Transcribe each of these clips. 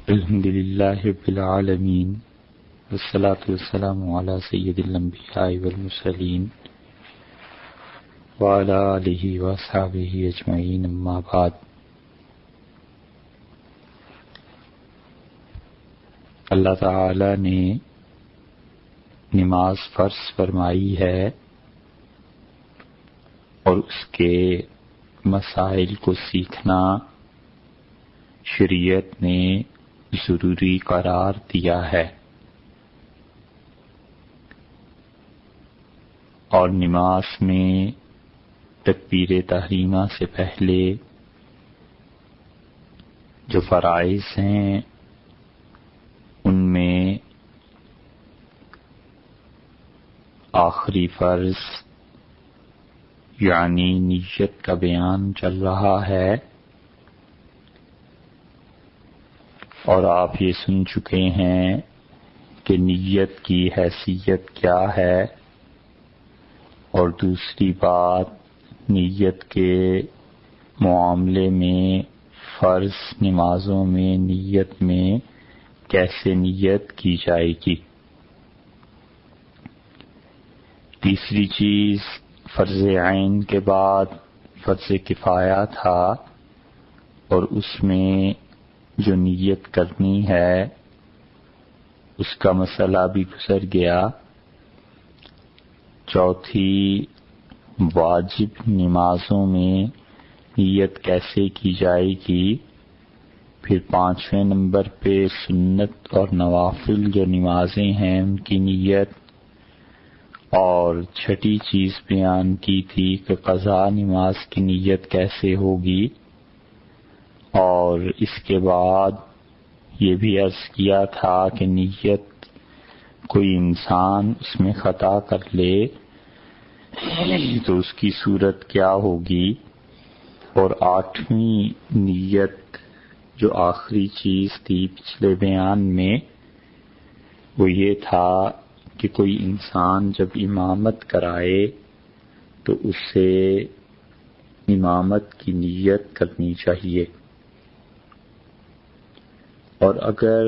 الحمد للہ رب العالمین والصلاة والسلام علی سید الانبیاء والمرسلین وعلی آلہ واصحابہ اجمعین، اما بعد۔ اللہ تعالی نے نماز فرض فرمائی ہے اور اس کے مسائل کو سیکھنا شریعت نے ضروری قرار دیا ہے، اور نماز میں تکبیر تحریمہ سے پہلے جو فرائض ہیں ان میں آخری فرض یعنی نیت کا بیان چل رہا ہے، اور آپ یہ سن چکے ہیں کہ نیت کی حیثیت کیا ہے، اور دوسری بات نیت کے معاملے میں فرض نمازوں میں نیت میں کیسے نیت کی جائے گی۔ تیسری چیز فرض عین کے بعد فرض کفایہ تھا، اور اس میں جو نیت کرنی ہے اس کا مسئلہ بھی گزر گیا۔ چوتھی واجب نمازوں میں نیت کیسے کی جائے گی، پھر پانچویں نمبر پہ سنت اور نوافل جو نمازیں ہیں ان کی نیت، اور چھٹی چیز بیان کی تھی کہ قضا نماز کی نیت کیسے ہوگی، اور اس کے بعد یہ بھی عرض کیا تھا کہ نیت کوئی انسان اس میں خطا کر لے تو اس کی صورت کیا ہوگی، اور آٹھویں نیت جو آخری چیز تھی پچھلے بیان میں وہ یہ تھا کہ کوئی انسان جب امامت کرائے تو اسے امامت کی نیت کرنی چاہیے، اور اگر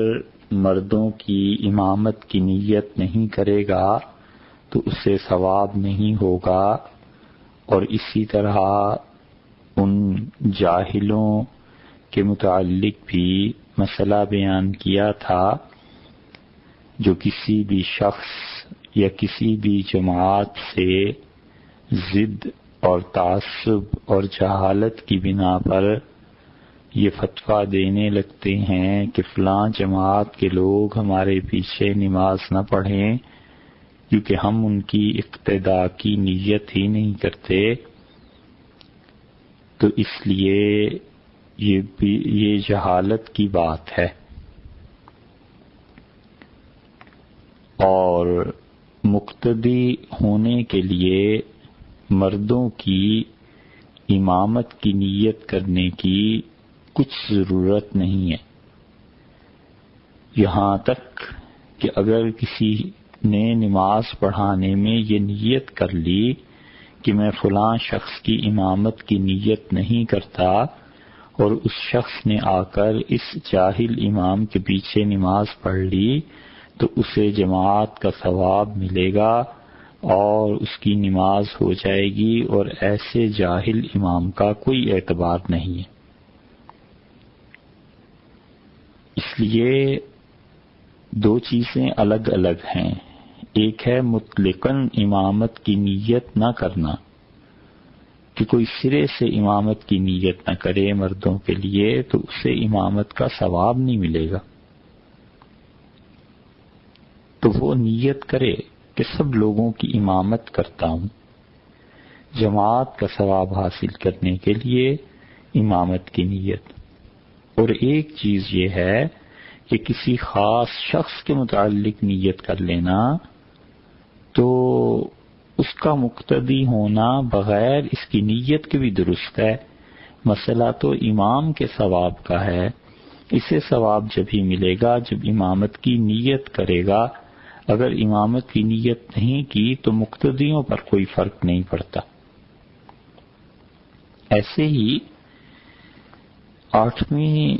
مردوں کی امامت کی نیت نہیں کرے گا تو اسے ثواب نہیں ہوگا، اور اسی طرح ان جاہلوں کے متعلق بھی مسئلہ بیان کیا تھا جو کسی بھی شخص یا کسی بھی جماعت سے ضد اور تعصب اور جہالت کی بنا پر یہ فتویٰ دینے لگتے ہیں کہ فلاں جماعت کے لوگ ہمارے پیچھے نماز نہ پڑھیں کیونکہ ہم ان کی اقتداء کی نیت ہی نہیں کرتے، تو اس لیے یہ جہالت کی بات ہے۔ اور مقتدی ہونے کے لیے مردوں کی امامت کی نیت کرنے کی کچھ ضرورت نہیں ہے، یہاں تک کہ اگر کسی نے نماز پڑھانے میں یہ نیت کر لی کہ میں فلاں شخص کی امامت کی نیت نہیں کرتا، اور اس شخص نے آ کر اس جاہل امام کے پیچھے نماز پڑھ لی تو اسے جماعت کا ثواب ملے گا اور اس کی نماز ہو جائے گی، اور ایسے جاہل امام کا کوئی اعتبار نہیں ہے۔ اس لیے دو چیزیں الگ الگ ہیں، ایک ہے مطلقاً امامت کی نیت نہ کرنا کہ کوئی سرے سے امامت کی نیت نہ کرے مردوں کے لیے تو اسے امامت کا ثواب نہیں ملے گا، تو وہ نیت کرے کہ سب لوگوں کی امامت کرتا ہوں، جماعت کا ثواب حاصل کرنے کے لیے امامت کی نیت۔ اور ایک چیز یہ ہے کہ کسی خاص شخص کے متعلق نیت کر لینا تو اس کا مقتدی ہونا بغیر اس کی نیت کے بھی درست ہے، مسئلہ تو امام کے ثواب کا ہے، اسے ثواب جب ہی ملے گا جب امامت کی نیت کرے گا، اگر امامت کی نیت نہیں کی تو مقتدیوں پر کوئی فرق نہیں پڑتا۔ ایسے ہی آٹھویں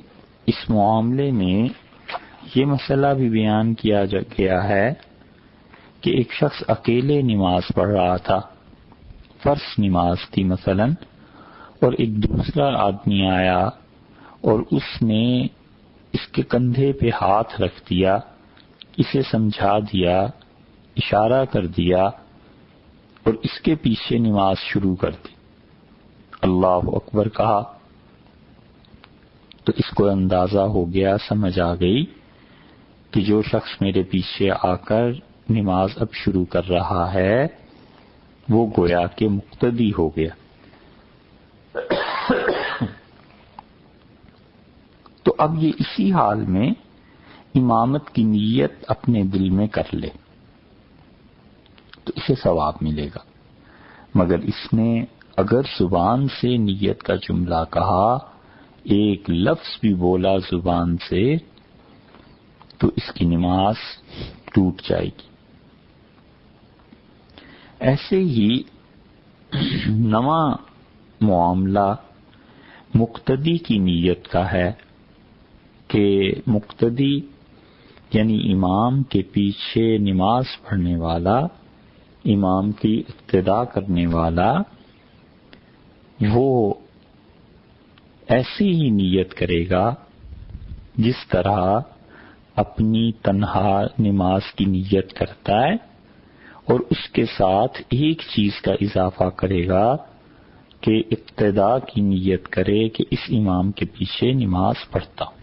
اس معاملے میں یہ مسئلہ بھی بیان کیا گیا ہے کہ ایک شخص اکیلے نماز پڑھ رہا تھا، فرض نماز تھی مثلا، اور ایک دوسرا آدمی آیا اور اس نے اس کے کندھے پہ ہاتھ رکھ دیا، اسے سمجھا دیا، اشارہ کر دیا اور اس کے پیچھے نماز شروع کر دی، اللہ اکبر کہا، تو اس کو اندازہ ہو گیا، سمجھ آ گئی کہ جو شخص میرے پیچھے آ کر نماز اب شروع کر رہا ہے وہ گویا کہ مقتدی ہو گیا۔ تو اب یہ اسی حال میں امامت کی نیت اپنے دل میں کر لے تو اسے ثواب ملے گا، مگر اس نے اگر زبان سے نیت کا جملہ کہا، ایک لفظ بھی بولا زبان سے، تو اس کی نماز ٹوٹ جائے گی۔ ایسے ہی نواں معاملہ مقتدی کی نیت کا ہے کہ مقتدی یعنی امام کے پیچھے نماز پڑھنے والا، امام کی اقتداء کرنے والا، وہ ایسی ہی نیت کرے گا جس طرح اپنی تنہا نماز کی نیت کرتا ہے، اور اس کے ساتھ ایک چیز کا اضافہ کرے گا کہ اقتداء کی نیت کرے کہ اس امام کے پیچھے نماز پڑھتا ہوں۔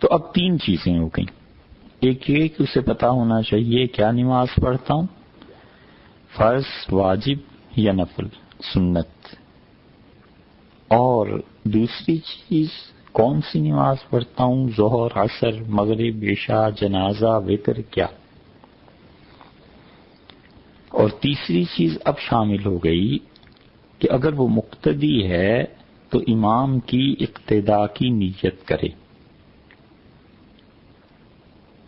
تو اب تین چیزیں ہو گئیں، ایک یہ کہ اسے پتا ہونا چاہیے کیا نماز پڑھتا ہوں، فرض، واجب یا نفل، سنت، اور دوسری چیز کون سی نماز پڑھتا ہوں، ظہر، عصر، مغرب، عشاء، جنازہ، وتر، کیا، اور تیسری چیز اب شامل ہو گئی کہ اگر وہ مقتدی ہے تو امام کی اقتداء کی نیت کرے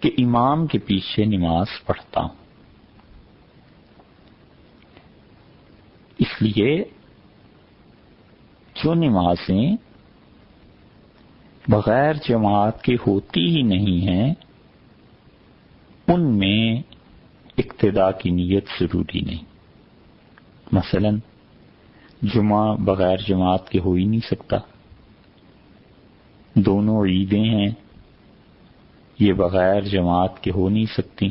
کہ امام کے پیچھے نماز پڑھتا ہوں۔ اس لیے جو نمازیں بغیر جماعت کے ہوتی ہی نہیں ہیں ان میں اقتداء کی نیت ضروری نہیں۔ مثلا جمعہ بغیر جماعت کے ہو ہی نہیں سکتا، دونوں عیدیں ہیں، یہ بغیر جماعت کے ہو نہیں سکتی،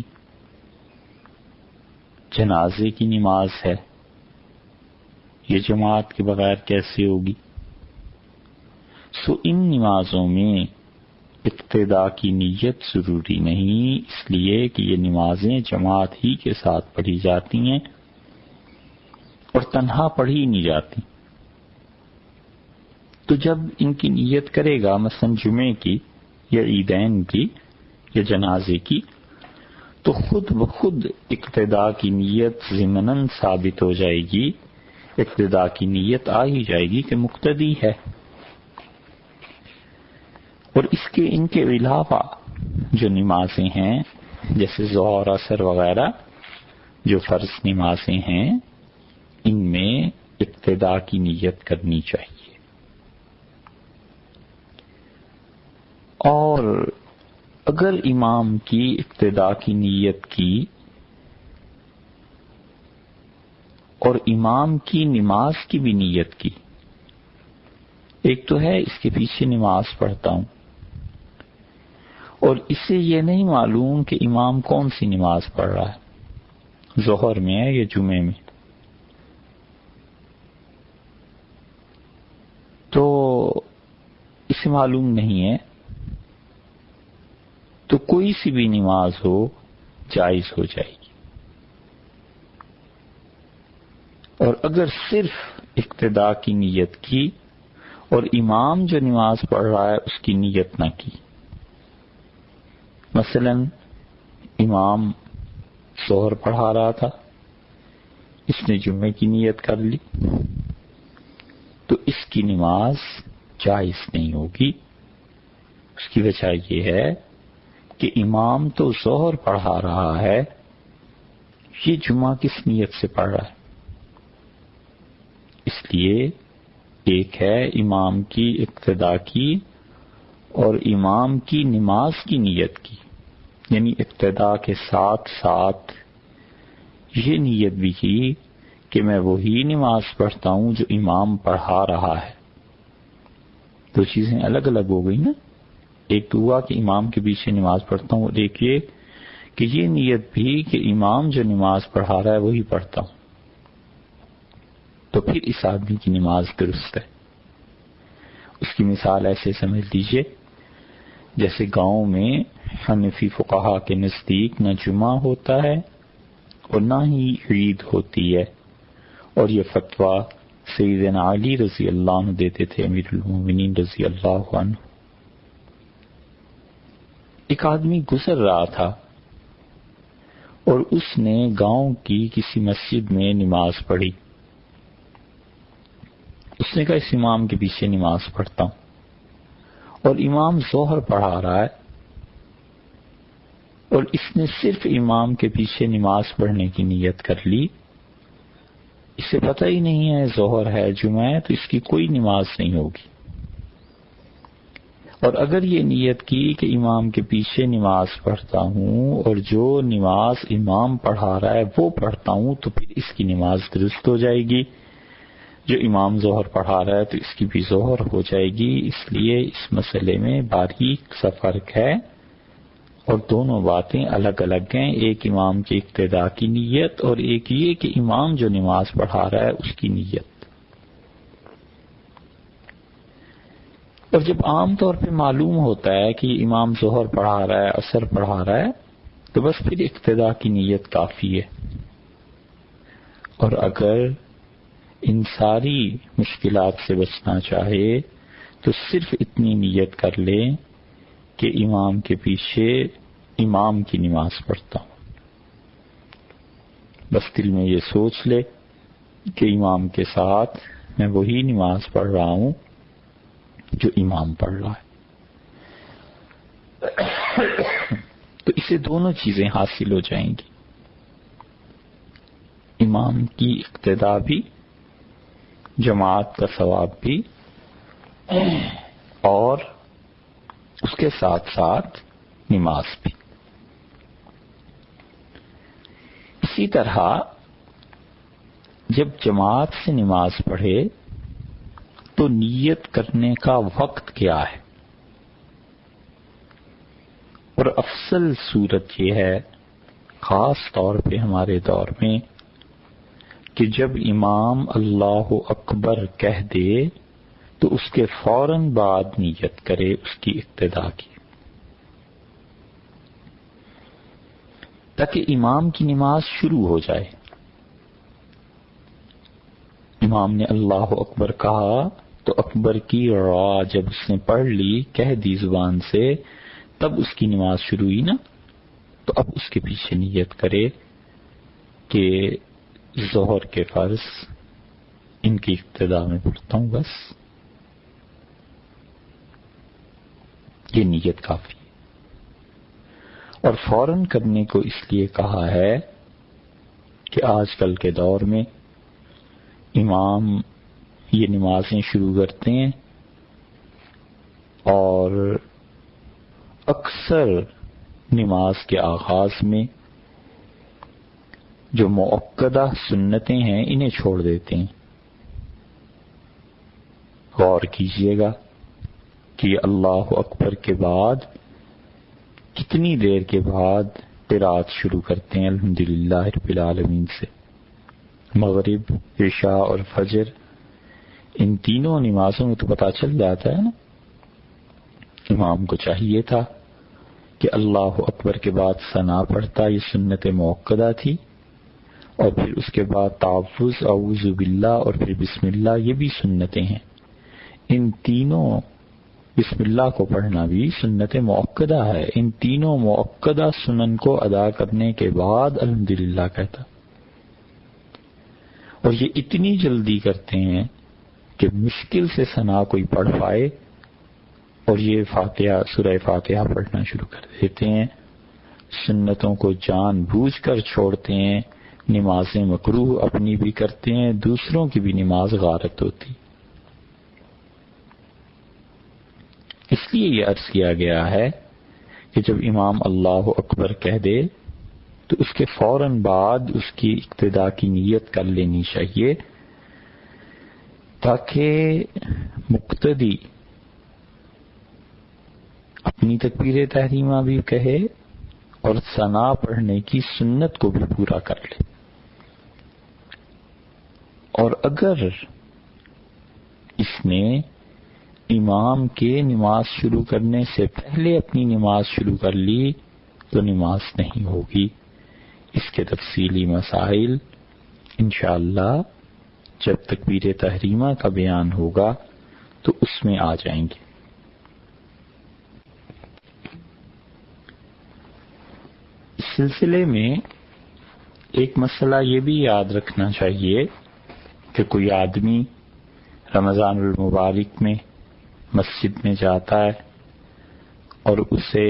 جنازے کی نماز ہے، یہ جماعت کے بغیر کیسے ہوگی؟ سو ان نمازوں میں اقتداء کی نیت ضروری نہیں، اس لیے کہ یہ نمازیں جماعت ہی کے ساتھ پڑھی جاتی ہیں اور تنہا پڑھی نہیں جاتی۔ تو جب ان کی نیت کرے گا مثلا جمعے کی یا عیدین کی یا جنازے کی، تو خود بخود اقتداء کی نیت ضمناً ثابت ہو جائے گی، اقتداء کی نیت آ ہی جائے گی کہ مقتدی ہے۔ اور ان کے علاوہ جو نمازیں ہیں جیسے ظہر، عصر وغیرہ جو فرض نمازیں ہیں، ان میں اقتداء کی نیت کرنی چاہیے۔ اور اگر امام کی اقتداء کی نیت کی اور امام کی نماز کی بھی نیت کی، ایک تو ہے اس کے پیچھے نماز پڑھتا ہوں، اور اسے یہ نہیں معلوم کہ امام کون سی نماز پڑھ رہا ہے، ظہر میں ہے یا جمعے میں، تو اسے معلوم نہیں ہے، تو کوئی سی بھی نماز ہو جائز ہو جائے گی۔ اور اگر صرف اقتداء کی نیت کی اور امام جو نماز پڑھ رہا ہے اس کی نیت نہ کی، مثلا امام ظہر پڑھا رہا تھا، اس نے جمعے کی نیت کر لی، تو اس کی نماز جائز نہیں ہوگی۔ اس کی وجہ یہ ہے کہ امام تو ظہر پڑھا رہا ہے، یہ جمعہ کس نیت سے پڑھ رہا ہے؟ اس لیے ایک ہے امام کی اقتداء کی اور امام کی نماز کی نیت کی، یعنی ابتدا کے ساتھ ساتھ یہ نیت بھی کی کہ میں وہی نماز پڑھتا ہوں جو امام پڑھا رہا ہے. دو چیزیں الگ الگ ہو گئی نا. ایک تو ہوا کہ امام کے پیچھے نماز پڑھتا ہوں، اور ایک یہ کہ یہ نیت بھی کہ امام جو نماز پڑھا رہا ہے وہی پڑھتا ہوں. تو پھر اس آدمی کی نماز درست ہے. اس کی مثال ایسے سمجھ لیجئے جیسے گاؤں میں حنفی فقہا کے نزدیک نہ جمعہ ہوتا ہے اور نہ ہی عید ہوتی ہے، اور یہ فتویٰ سیدنا علی رضی اللہ عنہ دیتے تھے، امیر المومنین رضی اللہ عنہ. ایک آدمی گزر رہا تھا اور اس نے گاؤں کی کسی مسجد میں نماز پڑھی. اس نے کہا اس امام کے پیچھے نماز پڑھتا ہوں، اور امام ظہر پڑھا رہا ہے، اور اس نے صرف امام کے پیچھے نماز پڑھنے کی نیت کر لی. اسے پتہ ہی نہیں ہے ظہر ہے جمعہ ہے، تو اس کی کوئی نماز نہیں ہوگی. اور اگر یہ نیت کی کہ امام کے پیچھے نماز پڑھتا ہوں اور جو نماز امام پڑھا رہا ہے وہ پڑھتا ہوں، تو پھر اس کی نماز درست ہو جائے گی. جو امام ظہر پڑھا رہا ہے تو اس کی بھی ظہر ہو جائے گی. اس لیے اس مسئلے میں باریک سا فرق ہے، اور دونوں باتیں الگ الگ ہیں. ایک امام کی اقتداء کی نیت، اور ایک یہ کہ امام جو نماز پڑھا رہا ہے اس کی نیت. اور جب عام طور پہ معلوم ہوتا ہے کہ امام ظہر پڑھا رہا ہے عصر پڑھا رہا ہے تو بس پھر اقتداء کی نیت کافی ہے. اور اگر ان ساری مشکلات سے بچنا چاہے تو صرف اتنی نیت کر لے کہ امام کے پیچھے امام کی نماز پڑھتا ہوں. بس دل میں یہ سوچ لے کہ امام کے ساتھ میں وہی نماز پڑھ رہا ہوں جو امام پڑھ رہا ہے. تو اسے دونوں چیزیں حاصل ہو جائیں گی، امام کی اقتداء بھی، جماعت کا ثواب بھی، اور اس کے ساتھ ساتھ نماز بھی. اسی طرح جب جماعت سے نماز پڑھے تو نیت کرنے کا وقت کیا ہے؟ اور افضل صورت یہ ہے خاص طور پہ ہمارے دور میں کہ جب امام اللہ اکبر کہہ دے تو اس کے فوراً بعد نیت کرے اس کی اقتداء کی، تاکہ امام کی نماز شروع ہو جائے. امام نے اللہ اکبر کہا تو اکبر کی را جب اس نے پڑھ لی، کہہ دی زبان سے، تب اس کی نماز شروع ہوئی نا. تو اب اس کے پیچھے نیت کرے کہ ظہر کے فرض ان کی ابتدا میں پڑھتا ہوں، بس یہ نیت کافی ہے. اور فوراً کرنے کو اس لیے کہا ہے کہ آج کل کے دور میں امام یہ نمازیں شروع کرتے ہیں اور اکثر نماز کے آغاز میں جو مؤکدہ سنتیں ہیں انہیں چھوڑ دیتے ہیں. غور کیجئے گا کہ اللہ اکبر کے بعد کتنی دیر کے بعد قرات شروع کرتے ہیں الحمدللہ رب العالمین سے. مغرب، عشاء اور فجر، ان تینوں نمازوں میں تو پتہ چل جاتا ہے نا. امام کو چاہیے تھا کہ اللہ اکبر کے بعد ثنا پڑھتا، یہ سنت مؤکدہ تھی، اور پھر اس کے بعد تعوذ، اعوذ باللہ، اور پھر بسم اللہ، یہ بھی سنتیں ہیں. ان تینوں، بسم اللہ کو پڑھنا بھی سنت مؤکدہ ہے. ان تینوں مؤکدہ سنن کو ادا کرنے کے بعد الحمدللہ کہتا. اور یہ اتنی جلدی کرتے ہیں کہ مشکل سے ثنا کوئی پڑھ پائے اور یہ فاتحہ، سورہ فاتحہ پڑھنا شروع کر دیتے ہیں. سنتوں کو جان بوجھ کر چھوڑتے ہیں، نمازیں مکروہ اپنی بھی کرتے ہیں، دوسروں کی بھی نماز غارت ہوتی. اس لیے یہ عرض کیا گیا ہے کہ جب امام اللہ اکبر کہہ دے تو اس کے فوراً بعد اس کی ابتدا کی نیت کر لینی چاہیے، تاکہ مقتدی اپنی تکبیر تحریمہ بھی کہے اور ثنا پڑھنے کی سنت کو بھی پورا کر لے۔ اور اگر اس نے امام کے نماز شروع کرنے سے پہلے اپنی نماز شروع کر لی تو نماز نہیں ہوگی۔ اس کے تفصیلی مسائل انشاءاللہ جب تکبیر تحریمہ کا بیان ہوگا تو اس میں آ جائیں گے۔ اس سلسلے میں ایک مسئلہ یہ بھی یاد رکھنا چاہیے کہ کوئی آدمی رمضان المبارک میں مسجد میں جاتا ہے اور اسے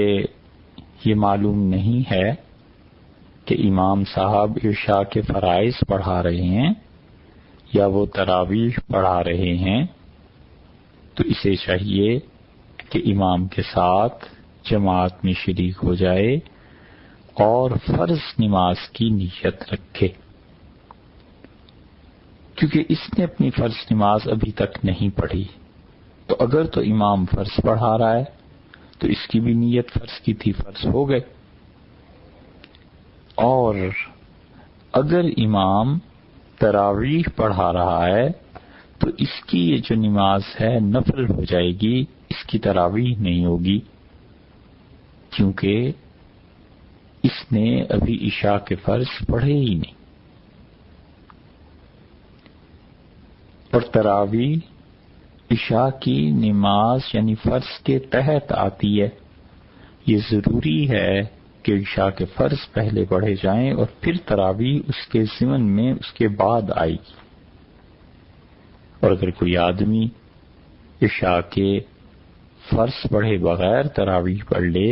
یہ معلوم نہیں ہے کہ امام صاحب عشاء کے فرائض پڑھا رہے ہیں یا وہ تراویح پڑھا رہے ہیں، تو اسے چاہیے کہ امام کے ساتھ جماعت میں شریک ہو جائے اور فرض نماز کی نیت رکھے، کیونکہ اس نے اپنی فرض نماز ابھی تک نہیں پڑھی۔ تو اگر تو امام فرض پڑھا رہا ہے تو اس کی بھی نیت فرض کی تھی، فرض ہو گئے، اور اگر امام تراویح پڑھا رہا ہے تو اس کی یہ جو نماز ہے نفل ہو جائے گی، اس کی تراویح نہیں ہوگی، کیونکہ اس نے ابھی عشاء کے فرض پڑھے ہی نہیں۔ اور تراویح عشاء کی نماز یعنی فرض کے تحت آتی ہے، یہ ضروری ہے کہ عشاء کے فرض پہلے پڑھے جائیں اور پھر تراویح اس کے ضمن میں اس کے بعد آئے گی۔ اور اگر کوئی آدمی عشاء کے فرض پڑھے بغیر تراویح پڑھ لے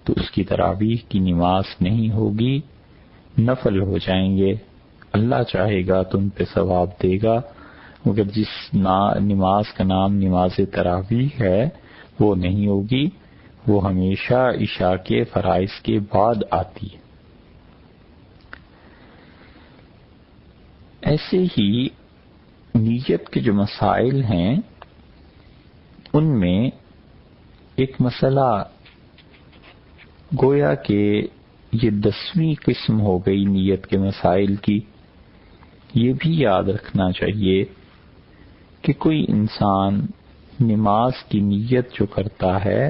تو اس کی تراویح کی نماز نہیں ہوگی، نفل ہو جائیں گے۔ اللہ چاہے گا تو ان پہ ثواب دے گا، مگر جس نماز کا نام نماز تراویح ہے وہ نہیں ہوگی، وہ ہمیشہ عشاء کے فرائض کے بعد آتی ہے۔ ایسے ہی نیت کے جو مسائل ہیں ان میں ایک مسئلہ گویا کہ یہ 10ویں قسم ہو گئی نیت کے مسائل کی، یہ بھی یاد رکھنا چاہیے کہ کوئی انسان نماز کی نیت جو کرتا ہے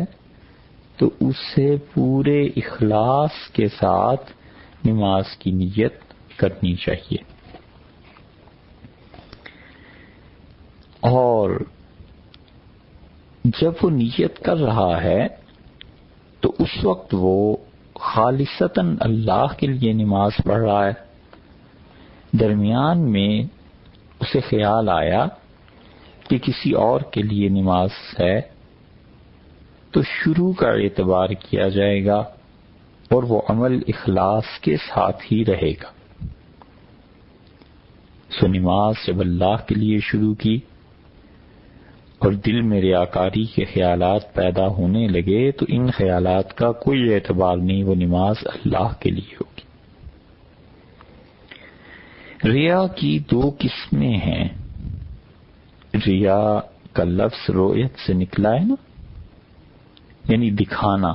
تو اسے پورے اخلاص کے ساتھ نماز کی نیت کرنی چاہیے، اور جب وہ نیت کر رہا ہے تو اس وقت وہ خالصتاً اللہ کے لیے نماز پڑھ رہا ہے۔ درمیان میں اسے خیال آیا کہ کسی اور کے لیے نماز ہے تو شروع کا اعتبار کیا جائے گا اور وہ عمل اخلاص کے ساتھ ہی رہے گا۔ سو نماز جب اللہ کے لیے شروع کی اور دل میں ریاکاری کے خیالات پیدا ہونے لگے تو ان خیالات کا کوئی اعتبار نہیں، وہ نماز اللہ کے لیے ہوگی۔ ریا کی 2 قسمیں ہیں۔ ریا کا لفظ رویت سے نکلا ہے نا، یعنی دکھانا۔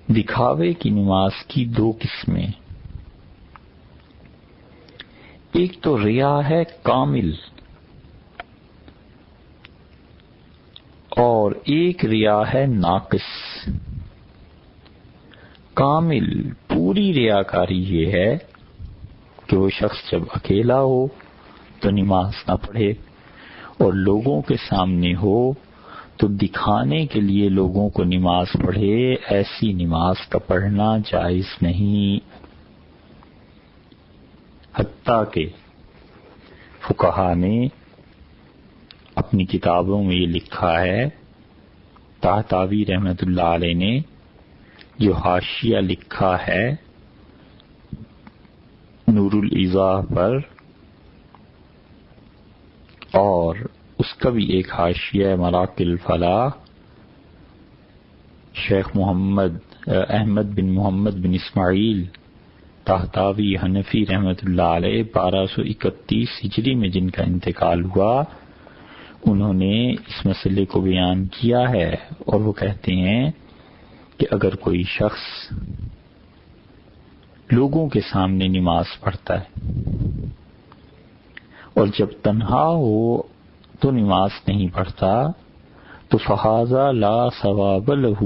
دکھاوے کی نماز کی 2 قسمیں، ایک تو ریا ہے کامل اور ایک ریا ہے ناقص۔ کامل پوری ریاکاری یہ ہے کہ وہ شخص جب اکیلا ہو تو نماز نہ پڑھے اور لوگوں کے سامنے ہو تو دکھانے کے لیے لوگوں کو نماز پڑھے، ایسی نماز کا پڑھنا جائز نہیں۔ حتیٰ کہ فقہا نے اپنی کتابوں میں یہ لکھا ہے، طحطاوی رحمۃ اللہ علیہ نے جو حاشیہ لکھا ہے نور الایضاح پر، اور اس کا بھی ایک حاشیہ مراقل الفلاح شیخ احمد بن محمد بن اسماعیل طہطاوی حنفی رحمۃ اللہ علیہ 1231 ہجری میں جن کا انتقال ہوا، انہوں نے اس مسئلے کو بیان کیا ہے، اور وہ کہتے ہیں کہ اگر کوئی شخص لوگوں کے سامنے نماز پڑھتا ہے اور جب تنہا ہو تو نماز نہیں پڑھتا تو فہذا لا ثواب لہ،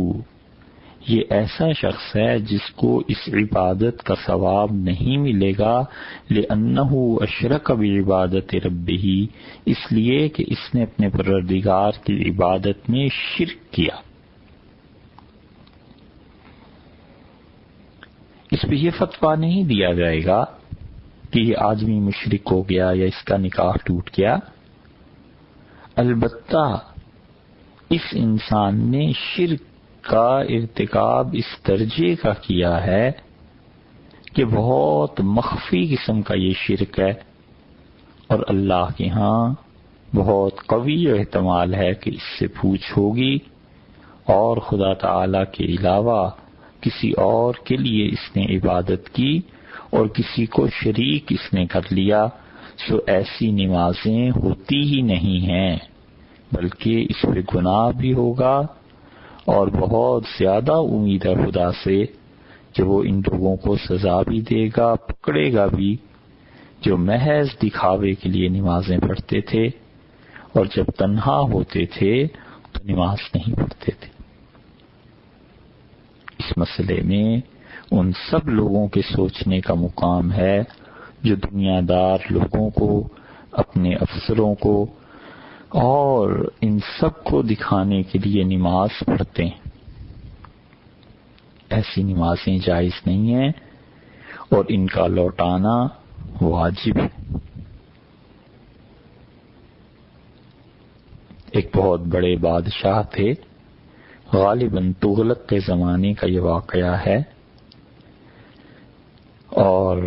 یہ ایسا شخص ہے جس کو اس عبادت کا ثواب نہیں ملے گا، لأنہ اشرک بعبادت ربہ، اس لیے کہ اس نے اپنے پروردگار کی عبادت میں شرک کیا۔ اس پہ یہ فتویٰ نہیں دیا جائے گا کہ یہ آدمی مشرک ہو گیا یا اس کا نکاح ٹوٹ گیا، البتہ اس انسان نے شرک کا ارتکاب اس درجے کا کیا ہے کہ بہت مخفی قسم کا یہ شرک ہے، اور اللہ کے ہاں بہت قوی احتمال ہے کہ اس سے پوچھ ہوگی، اور خدا تعالی کے علاوہ کسی اور کے لیے اس نے عبادت کی اور کسی کو شریک اس نے کر لیا، سو ایسی نمازیں ہوتی ہی نہیں ہیں، بلکہ اس پہ گناہ بھی ہوگا، اور بہت زیادہ امید ہے خدا سے کہ وہ ان لوگوں کو سزا بھی دے گا، پکڑے گا بھی، جو محض دکھاوے کے لیے نمازیں پڑھتے تھے اور جب تنہا ہوتے تھے تو نماز نہیں پڑھتے تھے۔ اس مسئلے میں ان سب لوگوں کے سوچنے کا مقام ہے جو دنیا دار لوگوں کو، اپنے افسروں کو اور ان سب کو دکھانے کے لیے نماز پڑھتے ہیں۔ ایسی نمازیں جائز نہیں ہیں اور ان کا لوٹانا واجب ہے۔ ایک بہت بڑے بادشاہ تھے، غالباً تغلق کے زمانے کا یہ واقعہ ہے، اور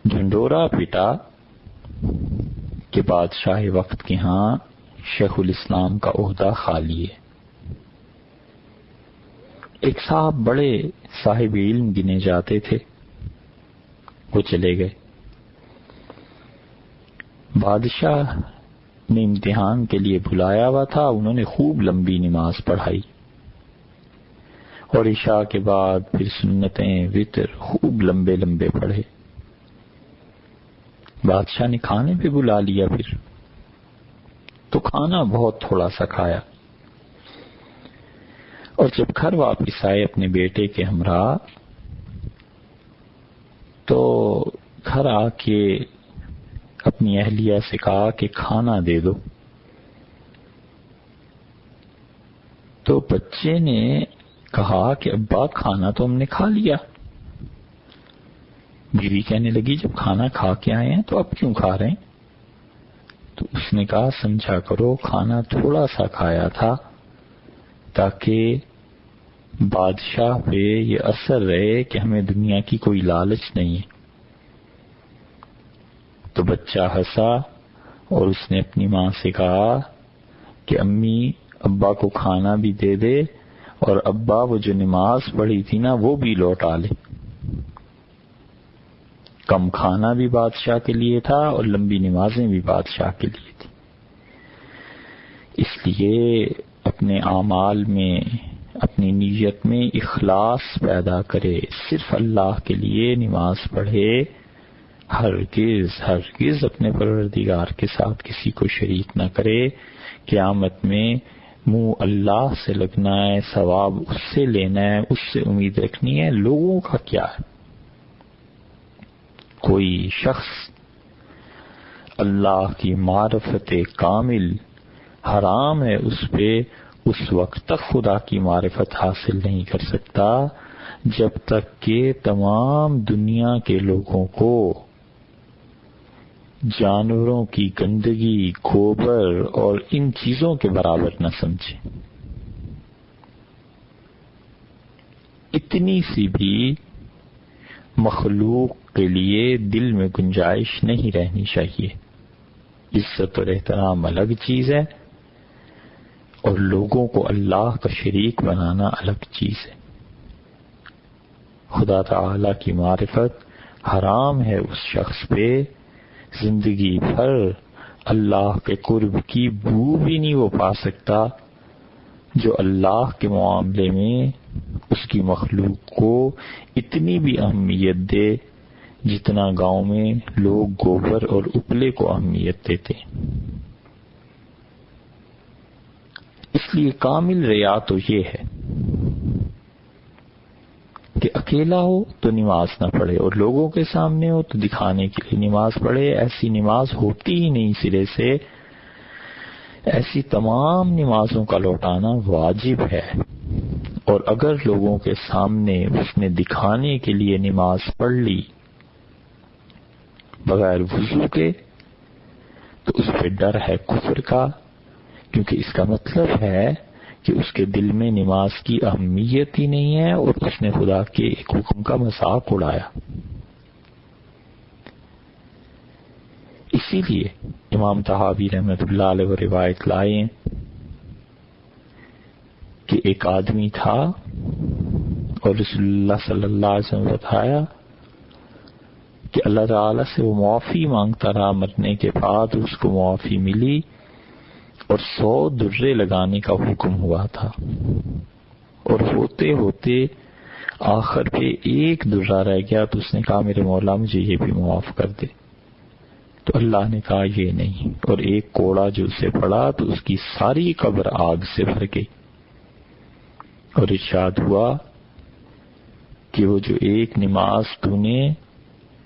ڈھنڈورا پٹا کہ بادشاہ وقت کے ہاں شیخ الاسلام کا عہدہ خالی ہے۔ ایک صاحب بڑے صاحب علم گنے جاتے تھے، وہ چلے گئے۔ بادشاہ نے امتحان کے لیے بلایا ہوا تھا، انہوں نے خوب لمبی نماز پڑھائی، اور عشاء کے بعد پھر سنتیں وتر خوب لمبے لمبے پڑھے۔ بادشاہ نے کھانے پہ بلا لیا، پھر تو کھانا بہت تھوڑا سا کھایا، اور جب گھر واپس آئے اپنے بیٹے کے ہمراہ تو گھر آ کے اپنی اہلیہ سے کہا کہ کھانا دے دو، تو بچے نے کہا کہ ابا کھانا تو ہم نے کھا لیا۔ بیوی کہنے لگی جب کھانا کھا کے آئے ہیں تو اب کیوں کھا رہے ہیں؟ تو اس نے کہا سمجھا کرو کھانا تھوڑا سا کھایا تھا تاکہ بادشاہ پہ یہ اثر رہے کہ ہمیں دنیا کی کوئی لالچ نہیں ہے۔ تو بچہ ہنسا اور اس نے اپنی ماں سے کہا کہ امی ابا کو کھانا بھی دے دے، اور ابا وہ جو نماز پڑھی تھی نا وہ بھی لوٹا لے۔ کم کھانا بھی بادشاہ کے لیے تھا اور لمبی نمازیں بھی بادشاہ کے لیے تھی۔ اس لیے اپنے اعمال میں، اپنی نیت میں اخلاص پیدا کرے، صرف اللہ کے لیے نماز پڑھے، ہرگز اپنے پروردگار کے ساتھ کسی کو شریک نہ کرے۔ قیامت میں منہ اللہ سے لگنا ہے، ثواب اس سے لینا ہے، اس سے امید رکھنی ہے، لوگوں کا کیا ہے؟ کوئی شخص اللہ کی معرفت کامل حرام ہے اس پہ، اس وقت تک خدا کی معرفت حاصل نہیں کر سکتا جب تک کہ تمام دنیا کے لوگوں کو جانوروں کی گندگی، گوبر اور ان چیزوں کے برابر نہ سمجھے۔ اتنی سی بھی مخلوق کے لیے دل میں گنجائش نہیں رہنی چاہیے عزت اور احترام الگ چیز ہے اور لوگوں کو اللہ کا شریک بنانا الگ چیز ہے۔ خدا تعالی کی معرفت حرام ہے اس شخص پہ، زندگی بھر اللہ کے قرب کی بو بھی نہیں وہ پا سکتا جو اللہ کے معاملے میں اس کی مخلوق کو اتنی بھی اہمیت دے جتنا گاؤں میں لوگ گوبر اور اپلے کو اہمیت دیتے۔ اس لیے کامل ریا تو یہ ہے کہ اکیلا ہو تو نماز نہ پڑھے اور لوگوں کے سامنے ہو تو دکھانے کے لیے نماز پڑھے۔ ایسی نماز ہوتی ہی نہیں سرے سے، ایسی تمام نمازوں کا لوٹانا واجب ہے، اور اگر لوگوں کے سامنے اس نے دکھانے کے لیے نماز پڑھ لی بغیر وضو کے تو اس پہ ڈر ہے کفر کا، کیونکہ اس کا مطلب ہے کہ اس کے دل میں نماز کی اہمیت ہی نہیں ہے اور اس نے خدا کے ایک حکم کا مذاق اڑایا۔ اسی لیے امام طحاوی رحمۃ اللہ علیہ روایت لائے کہ ایک آدمی تھا اور رسول اللہ صلی اللہ علیہ وسلم نے بتایا کہ اللہ تعالیٰ سے وہ معافی مانگتا رہا، مرنے کے بعد اس کو معافی ملی اور 100 درے لگانے کا حکم ہوا تھا، اور ہوتے ہوتے آخر پہ ایک درہ رہ گیا تو اس نے کہا میرے مولا مجھے یہ بھی معاف کر دے، تو اللہ نے کہا یہ نہیں، اور ایک کوڑا جو اسے پڑا تو اس کی ساری قبر آگ سے بھر گئی، اور ارشاد ہوا کہ وہ جو ایک نماز تو نے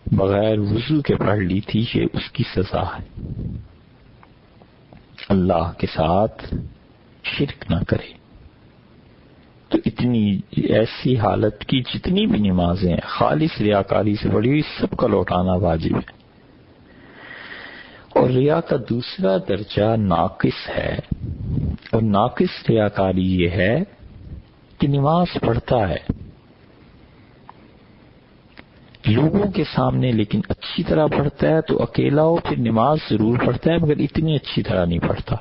بغیر وضو کے پڑھ لی تھی یہ اس کی سزا ہے۔ اللہ کے ساتھ شرک نہ کرے۔ تو اتنی ایسی حالت کی جتنی بھی نمازیں خالص ریاکاری سے پڑھی ہوئی سب کا لوٹانا واجب ہے۔ اور ریا کا دوسرا درجہ ناقص ہے، اور ناقص ریاکاری یہ ہے کہ نماز پڑھتا ہے لوگوں کے سامنے لیکن اچھی طرح پڑھتا ہے، تو اکیلا ہو پھر نماز ضرور پڑھتا ہے مگر اتنی اچھی طرح نہیں پڑھتا،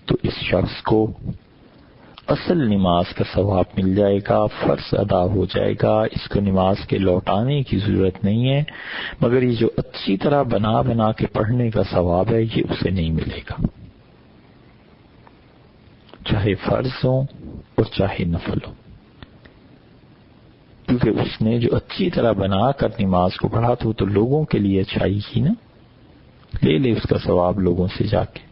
تو اس شخص کو اصل نماز کا ثواب مل جائے گا، فرض ادا ہو جائے گا، اس کو نماز کے لوٹانے کی ضرورت نہیں ہے، مگر یہ جو اچھی طرح بنا بنا کے پڑھنے کا ثواب ہے یہ اسے نہیں ملے گا، چاہے فرض ہو اور چاہے نفل ہو، کیونکہ اس نے جو اچھی طرح بنا کر نماز کو پڑھا تو وہ تو لوگوں کے لیے اچھائی کی نا، لے لے اس کا ثواب لوگوں سے جا کے۔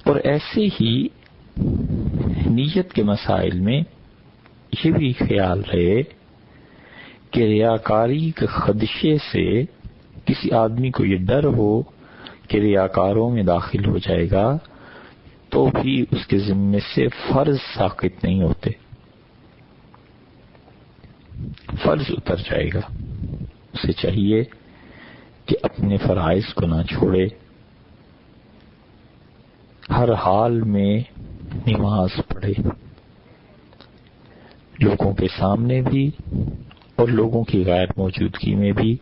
اور ایسے ہی نیت کے مسائل میں یہ بھی خیال رہے کہ ریاکاری کے خدشے سے کسی آدمی کو یہ ڈر ہو کہ ریاکاروں میں داخل ہو جائے گا تو بھی اس کے ذمے سے فرض ساقط نہیں ہوتے، فرض اتر جائے گا، اسے چاہیے کہ اپنے فرائض کو نہ چھوڑے، ہر حال میں نماز پڑھے، لوگوں کے سامنے بھی اور لوگوں کی غیر موجودگی میں بھی،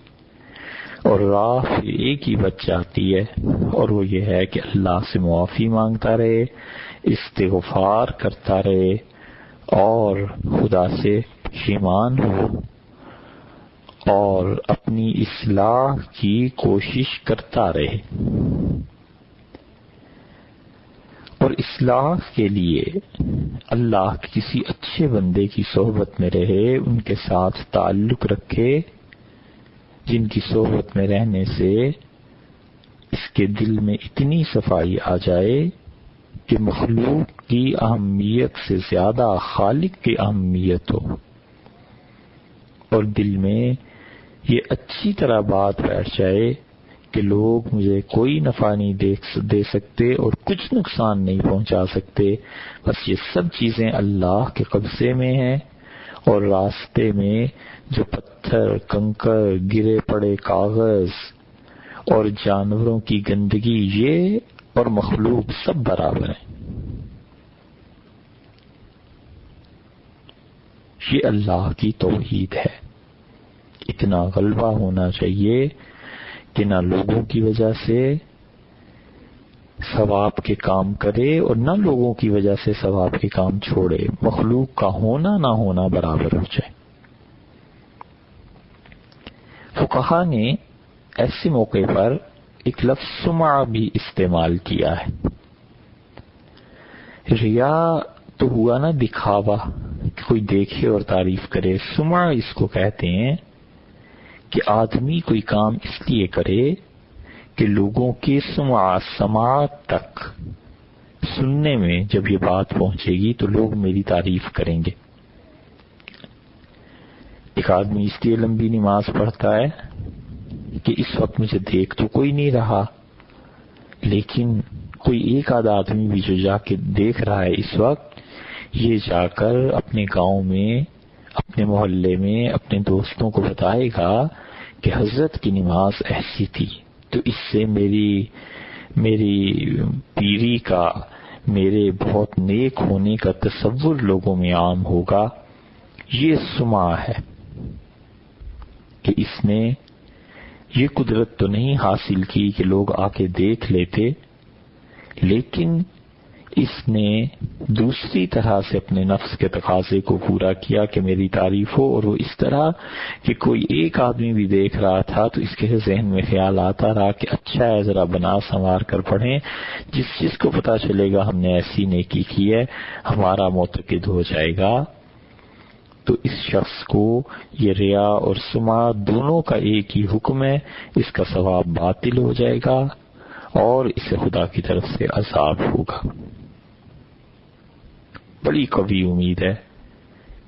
اور راہ ایک ہی بچ جاتی ہے اور وہ یہ ہے کہ اللہ سے معافی مانگتا رہے، استغفار کرتا رہے اور خدا سے پشیمان ہو اور اپنی اصلاح کی کوشش کرتا رہے۔ اور اصلاح کے لیے اللہ کے کسی اچھے بندے کی صحبت میں رہے، ان کے ساتھ تعلق رکھے، جن کی صحبت میں رہنے سے اس کے دل میں اتنی صفائی آ جائے کہ مخلوق کی اہمیت سے زیادہ خالق کی اہمیت ہو، اور دل میں یہ اچھی طرح بات بیٹھ جائے کہ لوگ مجھے کوئی نفع نہیں دے سکتے اور کچھ نقصان نہیں پہنچا سکتے، بس یہ سب چیزیں اللہ کے قبضے میں ہیں، اور راستے میں جو پتھر، کنکر، گرے پڑے کاغذ اور جانوروں کی گندگی یہ اور مخلوق سب برابر ہیں، یہ اللہ کی توحید ہے۔ اتنا غلبہ ہونا چاہیے کہ نہ لوگوں کی وجہ سے ثواب کے کام کرے اور نہ لوگوں کی وجہ سے ثواب کے کام چھوڑے، مخلوق کا ہونا نہ ہونا برابر ہو جائے۔ فقہا نے ایسے موقع پر ایک لفظ سمعہ بھی استعمال کیا ہے۔ ریا تو ہوا نا دکھاوا، کہ کوئی دیکھے اور تعریف کرے۔ سمعہ اس کو کہتے ہیں کہ آدمی کوئی کام اس لیے کرے کہ لوگوں کے سماعت تک، سننے میں جب یہ بات پہنچے گی تو لوگ میری تعریف کریں گے۔ ایک آدمی اس لیے لمبی نماز پڑھتا ہے کہ اس وقت مجھے دیکھ تو کوئی نہیں رہا، لیکن کوئی ایک آدھا آدمی بھی جو جا کے دیکھ رہا ہے اس وقت، یہ جا کر اپنے گاؤں میں، اپنے محلے میں، اپنے دوستوں کو بتائے گا کہ حضرت کی نماز ایسی تھی، تو اس سے میری پیری کا، میرے بہت نیک ہونے کا تصور لوگوں میں عام ہوگا۔ یہ سمعہ ہے کہ اس نے یہ قدرت تو نہیں حاصل کی کہ لوگ آ کے دیکھ لیتے، لیکن اس نے دوسری طرح سے اپنے نفس کے تقاضے کو پورا کیا کہ میری تعریف ہو، اور وہ اس طرح کہ کوئی ایک آدمی بھی دیکھ رہا تھا تو اس کے ذہن میں خیال آتا رہا کہ اچھا ہے ذرا بنا سنوار کر پڑھیں، جس کو پتا چلے گا ہم نے ایسی نیکی کی ہے ہمارا معتقد ہو جائے گا، تو اس شخص کو یہ ریا اور سمعہ دونوں کا ایک ہی حکم ہے، اس کا ثواب باطل ہو جائے گا اور اسے خدا کی طرف سے عذاب ہوگا۔ بڑی قوی امید ہے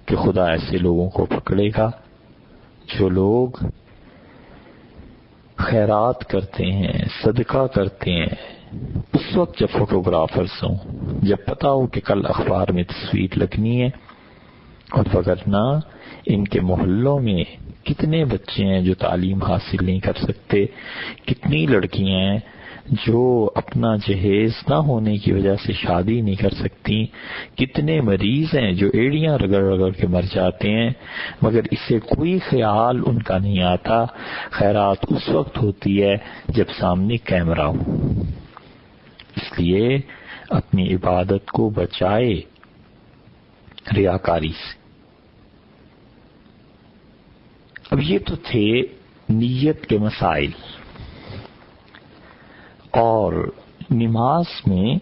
کہ خدا ایسے لوگوں کو پکڑے گا جو لوگ خیرات کرتے ہیں، صدقہ کرتے ہیں اس وقت جب فوٹوگرافرز ہوں، جب پتا ہو کہ کل اخبار میں تصویر لگنی ہے، اور وگرنہ ان کے محلوں میں کتنے بچے ہیں جو تعلیم حاصل نہیں کر سکتے، کتنی لڑکیاں ہیں جو اپنا جہیز نہ ہونے کی وجہ سے شادی نہیں کر سکتی، کتنے مریض ہیں جو ایڑیاں رگڑ رگڑ کے مر جاتے ہیں، مگر اسے کوئی خیال ان کا نہیں آتا۔ خیرات اس وقت ہوتی ہے جب سامنے کیمرہ ہو۔ اس لیے اپنی عبادت کو بچائے ریاکاری سے۔ اب یہ تو تھے نیت کے مسائل، اور نماز میں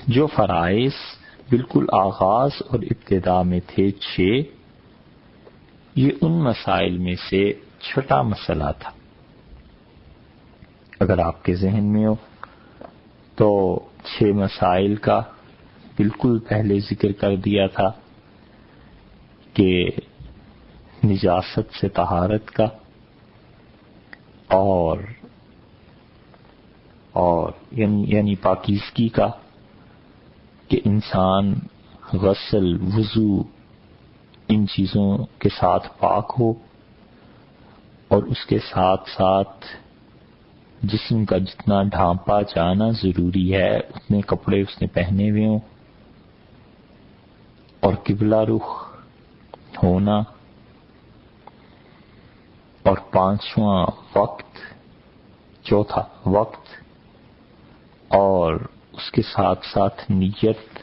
جو فرائض بالکل آغاز اور ابتدا میں تھے 6، یہ ان مسائل میں سے چھٹا مسئلہ تھا۔ اگر آپ کے ذہن میں ہو تو 6 مسائل کا بالکل پہلے ذکر کر دیا تھا کہ نجاست سے طہارت کا، اور یعنی پاکیزگی کا، کہ انسان غسل، وضو، ان چیزوں کے ساتھ پاک ہو، اور اس کے ساتھ ساتھ جسم کا جتنا ڈھانپا جانا ضروری ہے اتنے کپڑے اس نے پہنے ہوئے ہوں، اور قبلہ رخ ہونا، اور 5واں وقت، چوتھا وقت، اور اس کے ساتھ ساتھ نیت،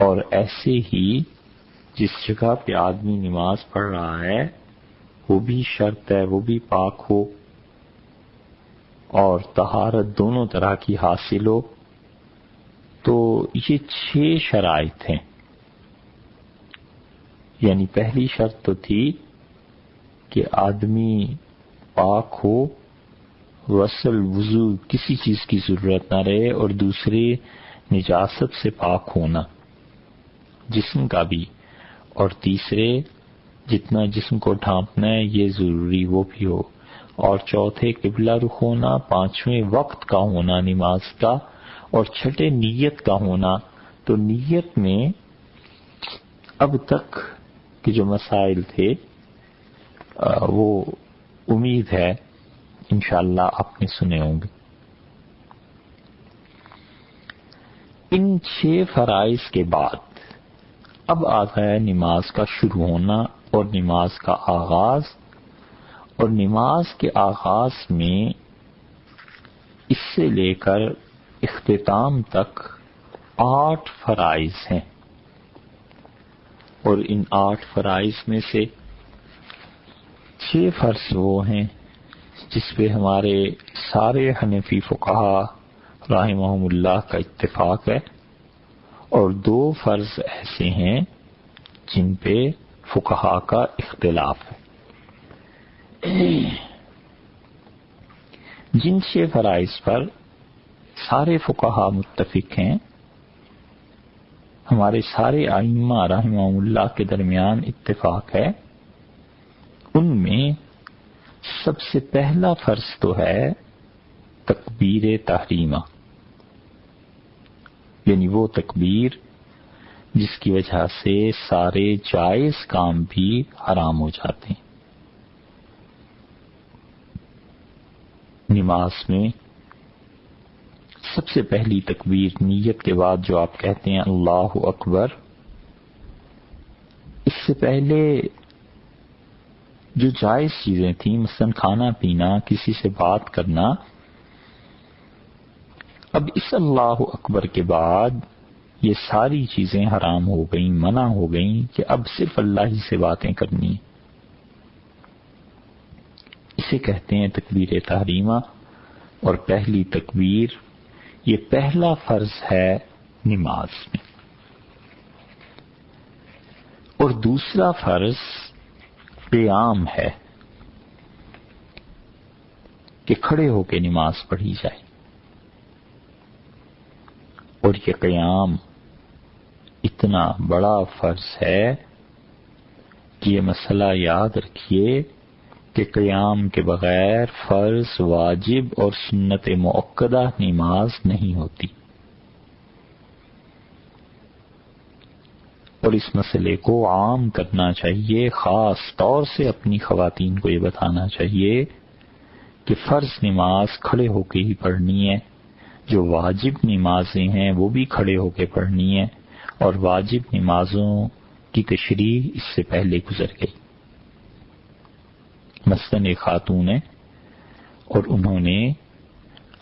اور ایسے ہی جس جگہ پہ آدمی نماز پڑھ رہا ہے وہ بھی شرط ہے وہ بھی پاک ہو، اور طہارت دونوں طرح کی حاصل ہو۔ تو یہ 6 شرائط ہیں۔ یعنی پہلی شرط تو تھی کہ آدمی پاک ہو، غسل، وضو کسی چیز کی ضرورت نہ رہے، اور دوسرے نجاست سے پاک ہونا جسم کا بھی، اور تیسرے جتنا جسم کو ڈھانپنا ہے یہ ضروری وہ بھی ہو، اور چوتھے قبلہ رخ ہونا، 5ویں وقت کا ہونا نماز کا، اور چھٹے نیت کا ہونا۔ تو نیت میں اب تک کے جو مسائل تھے وہ امید ہے انشاءاللہ آپ نے سنے ہوں گے۔ ان 6 فرائض کے بعد اب آتا ہے نماز کا شروع ہونا، اور نماز کا آغاز، اور نماز کے آغاز میں اس سے لے کر اختتام تک 8 فرائض ہیں، اور ان 8 فرائض میں سے 6 فرض وہ ہیں جس پہ ہمارے سارے حنفی فقہا رحمہم اللہ کا اتفاق ہے، اور 2 فرض ایسے ہیں جن پہ فقہا کا اختلاف ہے۔ جن 6 فرائض پر سارے فقہا متفق ہیں، ہمارے سارے ائمہ رحمہم اللہ کے درمیان اتفاق ہے، ان میں سب سے پہلا فرض تو ہے تکبیر تحریمہ، یعنی وہ تکبیر جس کی وجہ سے سارے جائز کام بھی حرام ہو جاتے ہیں۔ نماز میں سب سے پہلی تکبیر نیت کے بعد جو آپ کہتے ہیں اللہ اکبر، اس سے پہلے جو جائز چیزیں تھیں مثلا کھانا پینا، کسی سے بات کرنا، اب اس اللہ اکبر کے بعد یہ ساری چیزیں حرام ہو گئیں، منع ہو گئیں کہ اب صرف اللہ ہی سے باتیں کرنی ہیں۔ اسے کہتے ہیں تکبیر تحریمہ، اور پہلی تکبیر یہ پہلا فرض ہے نماز میں۔ اور دوسرا فرض قیام ہے کہ کھڑے ہو کے نماز پڑھی جائے، اور یہ قیام اتنا بڑا فرض ہے کہ یہ مسئلہ یاد رکھیے کہ قیام کے بغیر فرض، واجب اور سنت مؤکدہ نماز نہیں ہوتی۔ اور اس مسئلے کو عام کرنا چاہیے، خاص طور سے اپنی خواتین کو یہ بتانا چاہیے کہ فرض نماز کھڑے ہو کے ہی پڑھنی ہے، جو واجب نمازیں ہیں وہ بھی کھڑے ہو کے پڑھنی ہے، اور واجب نمازوں کی تشریح اس سے پہلے گزر گئی۔ مثلاً ایک خاتون ہے اور انہوں نے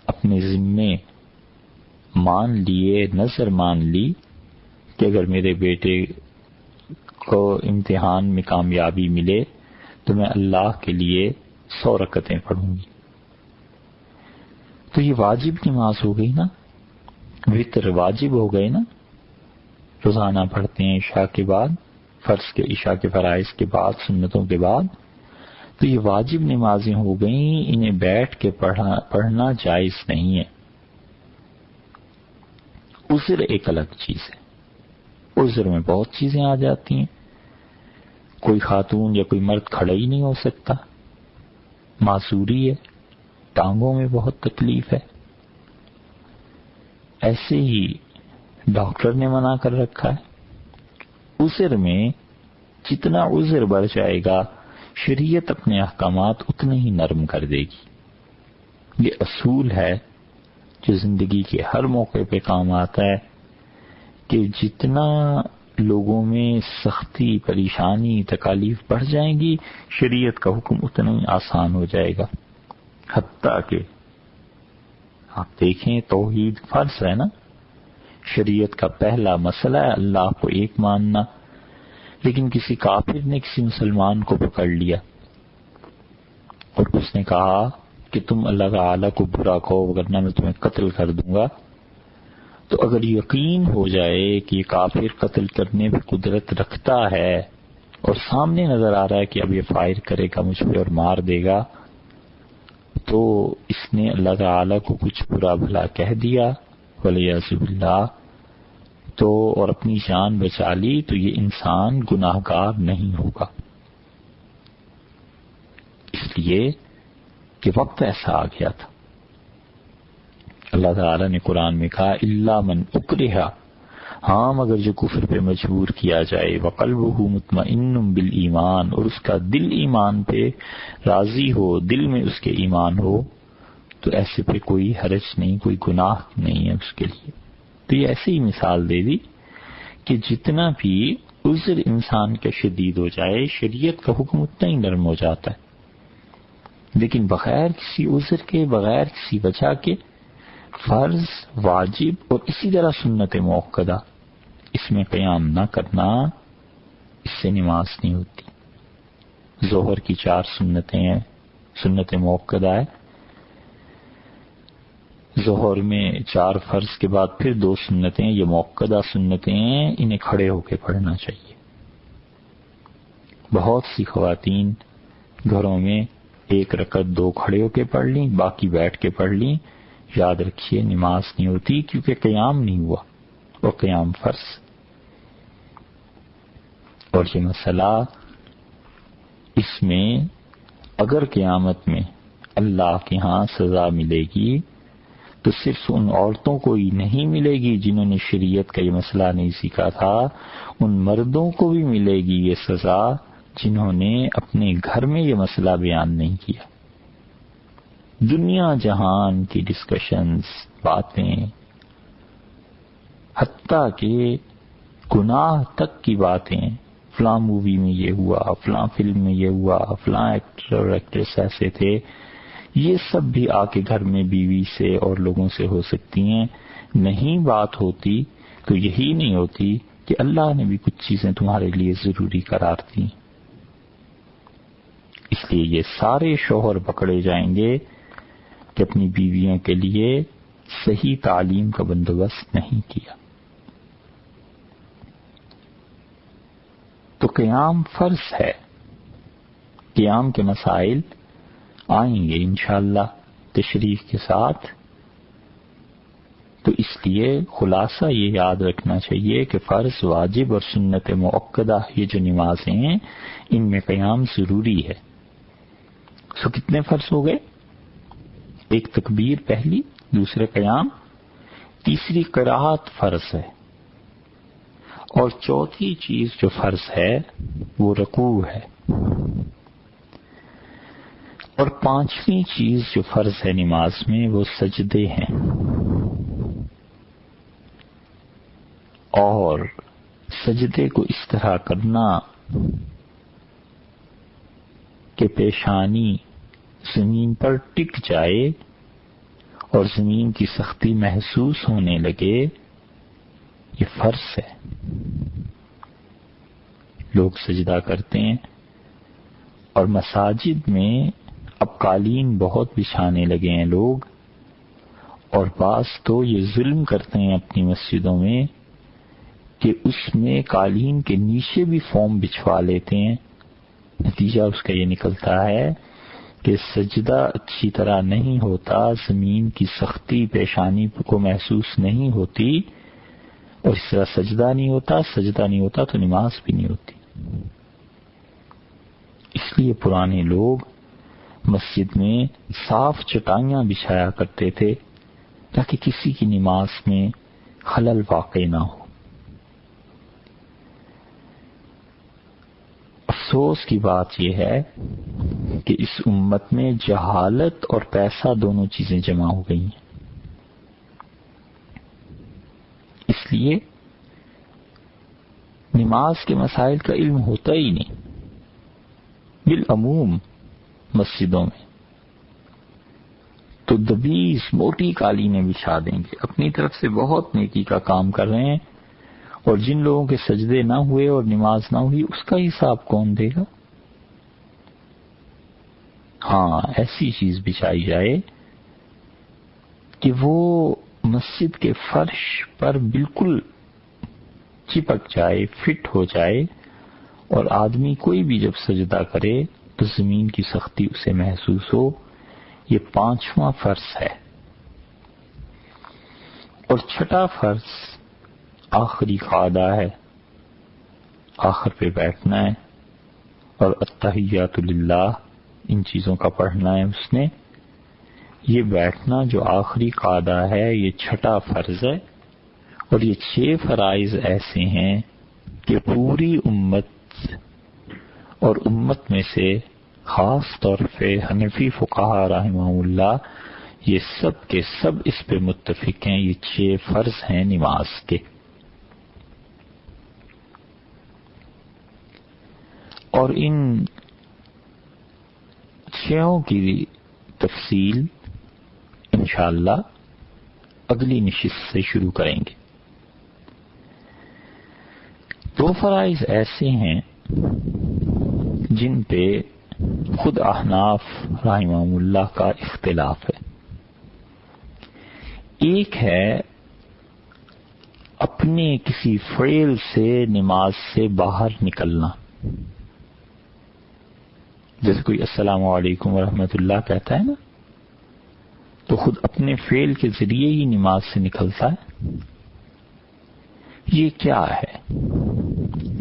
اپنے ذمے مان لیے، نظر مان لی کہ اگر میرے بیٹے کو امتحان میں کامیابی ملے تو میں اللہ کے لیے 100 رکعتیں پڑھوں گی، تو یہ واجب نماز ہو گئی نا، وتر واجب ہو گئے نا، روزانہ پڑھتے ہیں عشاء کے بعد، فرض کے عشاء کے فرائض کے بعد، سنتوں کے بعد، تو یہ واجب نمازیں ہو گئیں، انہیں بیٹھ کے پڑھنا جائز نہیں ہے۔ عذر ایک الگ چیز ہے، عذر میں بہت چیزیں آ جاتی ہیں، کوئی خاتون یا کوئی مرد کھڑا ہی نہیں ہو سکتا، معذوری ہے، ٹانگوں میں بہت تکلیف ہے، ایسے ہی ڈاکٹر نے منع کر رکھا ہے۔ عذر میں جتنا عذر بڑھ جائے گا شریعت اپنے احکامات اتنے ہی نرم کر دے گی۔ یہ اصول ہے جو زندگی کے ہر موقع پہ کام آتا ہے کہ جتنا لوگوں میں سختی، پریشانی، تکالیف بڑھ جائیں گی، شریعت کا حکم اتنا ہی آسان ہو جائے گا۔ حتیٰ کہ آپ دیکھیں توحید فرض ہے نا، شریعت کا پہلا مسئلہ ہے اللہ کو ایک ماننا، لیکن کسی کافر نے کسی مسلمان کو پکڑ لیا اور اس نے کہا کہ تم اللہ تعالیٰ کو برا کہو ورنہ میں تمہیں قتل کر دوں گا، تو اگر یقین ہو جائے کہ یہ کافر قتل کرنے پہ قدرت رکھتا ہے اور سامنے نظر آ رہا ہے کہ اب یہ فائر کرے گا مجھ پہ اور مار دے گا، تو اس نے اللہ تعالیٰ کو کچھ برا بھلا کہہ دیا ولیعذ باللہ، تو اور اپنی جان بچا لی، تو یہ انسان گناہگار نہیں ہوگا، اس لیے کہ وقت ایسا آ گیا تھا۔ اللہ تعالیٰ نے قرآن میں کہا الا من اکرہ، ہاں مگر جو کفر پہ مجبور کیا جائے، وقلبہ مطمئن بالایمان، اور اس کا دل ایمان پہ راضی ہو، دل میں اس کے ایمان ہو، تو ایسے پہ کوئی حرج نہیں، کوئی گناہ نہیں ہے اس کے لیے۔ تو یہ ایسی ہی مثال دے دی کہ جتنا بھی عذر انسان کا شدید ہو جائے شریعت کا حکم اتنا ہی نرم ہو جاتا ہے، لیکن بغیر کسی عذر کے، بغیر کسی وجہ کے فرض، واجب اور اسی طرح سنت موقدہ اس میں قیام نہ کرنا، اس سے نماز نہیں ہوتی۔ ظہر کی 4 سنتیں ہیں، سنت موقدہ ہے، ظہر میں 4 فرض کے بعد پھر 2 سنتیں، یہ موقدہ سنتیں ہیں، انہیں کھڑے ہو کے پڑھنا چاہیے۔ بہت سی خواتین گھروں میں 1 رکعت 2 کھڑے ہو کے پڑھ لیں، باقی بیٹھ کے پڑھ لیں، یاد رکھیے نماز نہیں ہوتی، کیونکہ قیام نہیں ہوا، اور قیام فرض۔ اور یہ مسئلہ اس میں اگر قیامت میں اللہ کے ہاں سزا ملے گی تو صرف ان عورتوں کو ہی نہیں ملے گی جنہوں نے شریعت کا یہ مسئلہ نہیں سیکھا تھا، ان مردوں کو بھی ملے گی یہ سزا جنہوں نے اپنے گھر میں یہ مسئلہ بیان نہیں کیا۔ دنیا جہان کی ڈسکشنز، باتیں، حتیٰ کہ گناہ تک کی باتیں، فلاں مووی میں یہ ہوا، فلاں فلم میں یہ ہوا، فلاں ایکٹر اور ایکٹریس ایسے تھے، یہ سب بھی آ کے گھر میں بیوی سے اور لوگوں سے ہو سکتی ہیں۔ نہیں بات ہوتی تو یہی نہیں ہوتی کہ اللہ نے بھی کچھ چیزیں تمہارے لیے ضروری قرار دی، اس لیے یہ سارے شوہر پکڑے جائیں گے کہ اپنی بیویوں کے لیے صحیح تعلیم کا بندوبست نہیں کیا۔ تو قیام فرض ہے، قیام کے مسائل آئیں گے انشاءاللہ تشریف کے ساتھ، تو اس لیے خلاصہ یہ یاد رکھنا چاہیے کہ فرض، واجب اور سنت مؤکدہ یہ جو نمازیں ہیں ان میں قیام ضروری ہے۔ سو کتنے فرض ہو گئے؟ 1 تکبیر پہلی، دوسرے قیام، تیسری قرات فرض ہے، اور چوتھی چیز جو فرض ہے وہ رکوع ہے، اور 5ویں چیز جو فرض ہے نماز میں وہ سجدے ہیں، اور سجدے کو اس طرح کرنا کہ پیشانی زمین پر ٹک جائے اور زمین کی سختی محسوس ہونے لگے، یہ فرض ہے۔ لوگ سجدہ کرتے ہیں، اور مساجد میں اب قالین بہت بچھانے لگے ہیں لوگ، اور بعض تو یہ ظلم کرتے ہیں اپنی مسجدوں میں کہ اس میں قالین کے نیچے بھی فوم بچھوا لیتے ہیں۔ نتیجہ اس کا یہ نکلتا ہے کہ سجدہ اچھی طرح نہیں ہوتا، زمین کی سختی پیشانی کو محسوس نہیں ہوتی، اور اس طرح سجدہ نہیں ہوتا تو نماز بھی نہیں ہوتی۔ اس لیے پرانے لوگ مسجد میں صاف چٹائیاں بچھایا کرتے تھے تاکہ کسی کی نماز میں خلل واقع نہ ہو۔ افسوس کی بات یہ ہے کہ اس امت میں جہالت اور پیسہ دونوں چیزیں جمع ہو گئی ہیں، اس لیے نماز کے مسائل کا علم ہوتا ہی نہیں بالعموم مسجدوں میں۔ تو دبیز موٹی قالینیں بچھا دیں گے، اپنی طرف سے بہت نیکی کا کام کر رہے ہیں، اور جن لوگوں کے سجدے نہ ہوئے اور نماز نہ ہوئی اس کا حساب کون دے گا؟ ہاں، ایسی چیز بچھائی جائے کہ وہ مسجد کے فرش پر بالکل چپک جائے، فٹ ہو جائے، اور آدمی کوئی بھی جب سجدہ کرے تو زمین کی سختی اسے محسوس ہو۔ یہ 5واں فرض ہے۔ اور 6واں فرض آخری قاعدہ ہے، آخر پہ بیٹھنا ہے، اور التحیات للہ ان چیزوں کا پڑھنا ہے اس نے۔ یہ بیٹھنا جو آخری قاعدہ ہے یہ 6واں فرض ہے، اور یہ 6 فرائض ایسے ہیں کہ پوری امت اور امت میں سے خاص طور پہ حنفی فقہاء رحمہ اللہ یہ سب کے سب اس پہ متفق ہیں، یہ 6 فرض ہیں نماز کے۔ اور ان چھوں کی تفصیل انشاءاللہ اگلی نشست سے شروع کریں گے۔ دو فرائض ایسے ہیں جن پہ خود احناف رحمہم اللہ کا اختلاف ہے۔ ایک ہے اپنے کسی فعل سے نماز سے باہر نکلنا، جیسے کوئی السلام علیکم ورحمۃ اللہ کہتا ہے نا، تو خود اپنے فعل کے ذریعے ہی نماز سے نکلتا ہے۔ یہ کیا ہے؟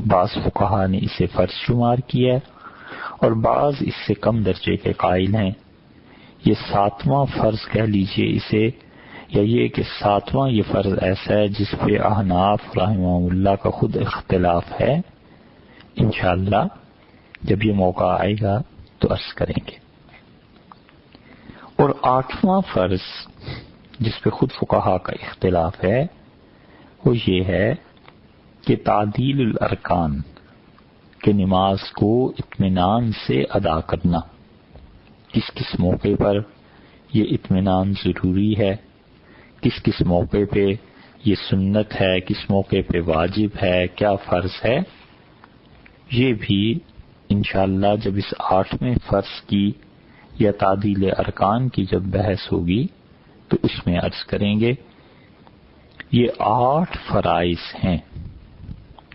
بعض فقہا نے اسے فرض شمار کیا ہے اور بعض اس سے کم درجے کے قائل ہیں۔ یہ 7واں فرض کہہ لیجئے اسے، یا یہ کہ 7واں یہ فرض ایسا ہے جس پہ احناف رحمہم اللہ کا خود اختلاف ہے۔ انشاءاللہ جب یہ موقع آئے گا تو عرض کریں گے۔ اور 8واں فرض جس پہ خود فقہا کا اختلاف ہے وہ یہ ہے کہ تعدیل الارکان، کہ نماز کو اطمینان سے ادا کرنا، کس کس موقع پر یہ اطمینان ضروری ہے، کس کس موقع پہ یہ سنت ہے، کس موقع پہ واجب ہے، کیا فرض ہے، یہ بھی انشاءاللہ جب اس 8ویں فرض کی یا تعدیل ارکان کی جب بحث ہوگی تو اس میں عرض کریں گے۔ یہ 8 فرائض ہیں،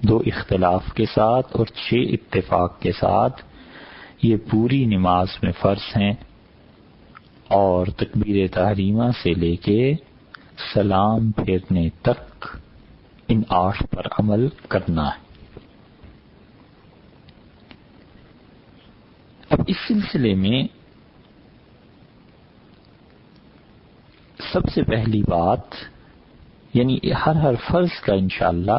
2 اختلاف کے ساتھ اور 6 اتفاق کے ساتھ یہ پوری نماز میں فرض ہیں، اور تکبیر تحریمہ سے لے کے سلام پھیرنے تک ان 8 پر عمل کرنا ہے۔ اب اس سلسلے میں سب سے پہلی بات، یعنی ہر فرض کا انشاءاللہ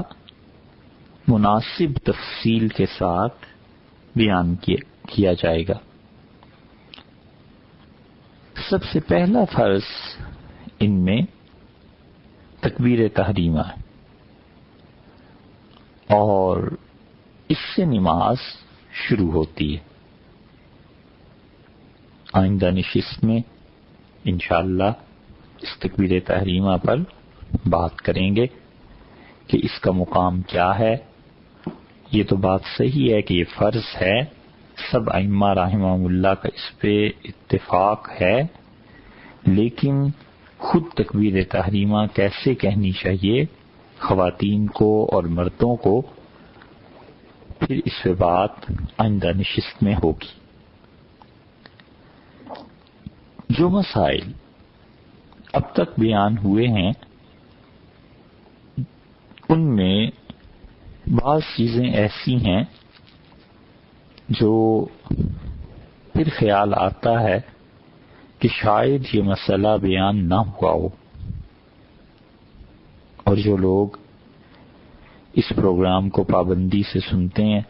مناسب تفصیل کے ساتھ بیان کیا جائے گا۔ سب سے پہلا فرض ان میں تکبیر تحریمہ ہے، اور اس سے نماز شروع ہوتی ہے۔ آئندہ نشست میں انشاءاللہ اس تکبیر تحریمہ پر بات کریں گے کہ اس کا مقام کیا ہے۔ یہ تو بات صحیح ہے کہ یہ فرض ہے، سب ائمہ رحمہم اللہ کا اس پہ اتفاق ہے، لیکن خود تکبیر تحریمہ کیسے کہنی چاہیے خواتین کو اور مردوں کو، پھر اس پہ بات آئندہ نشست میں ہوگی۔ جو مسائل اب تک بیان ہوئے ہیں ان میں بعض چیزیں ایسی ہیں جو پھر خیال آتا ہے کہ شاید یہ مسئلہ بیان نہ ہوا ہو، اور جو لوگ اس پروگرام کو پابندی سے سنتے ہیں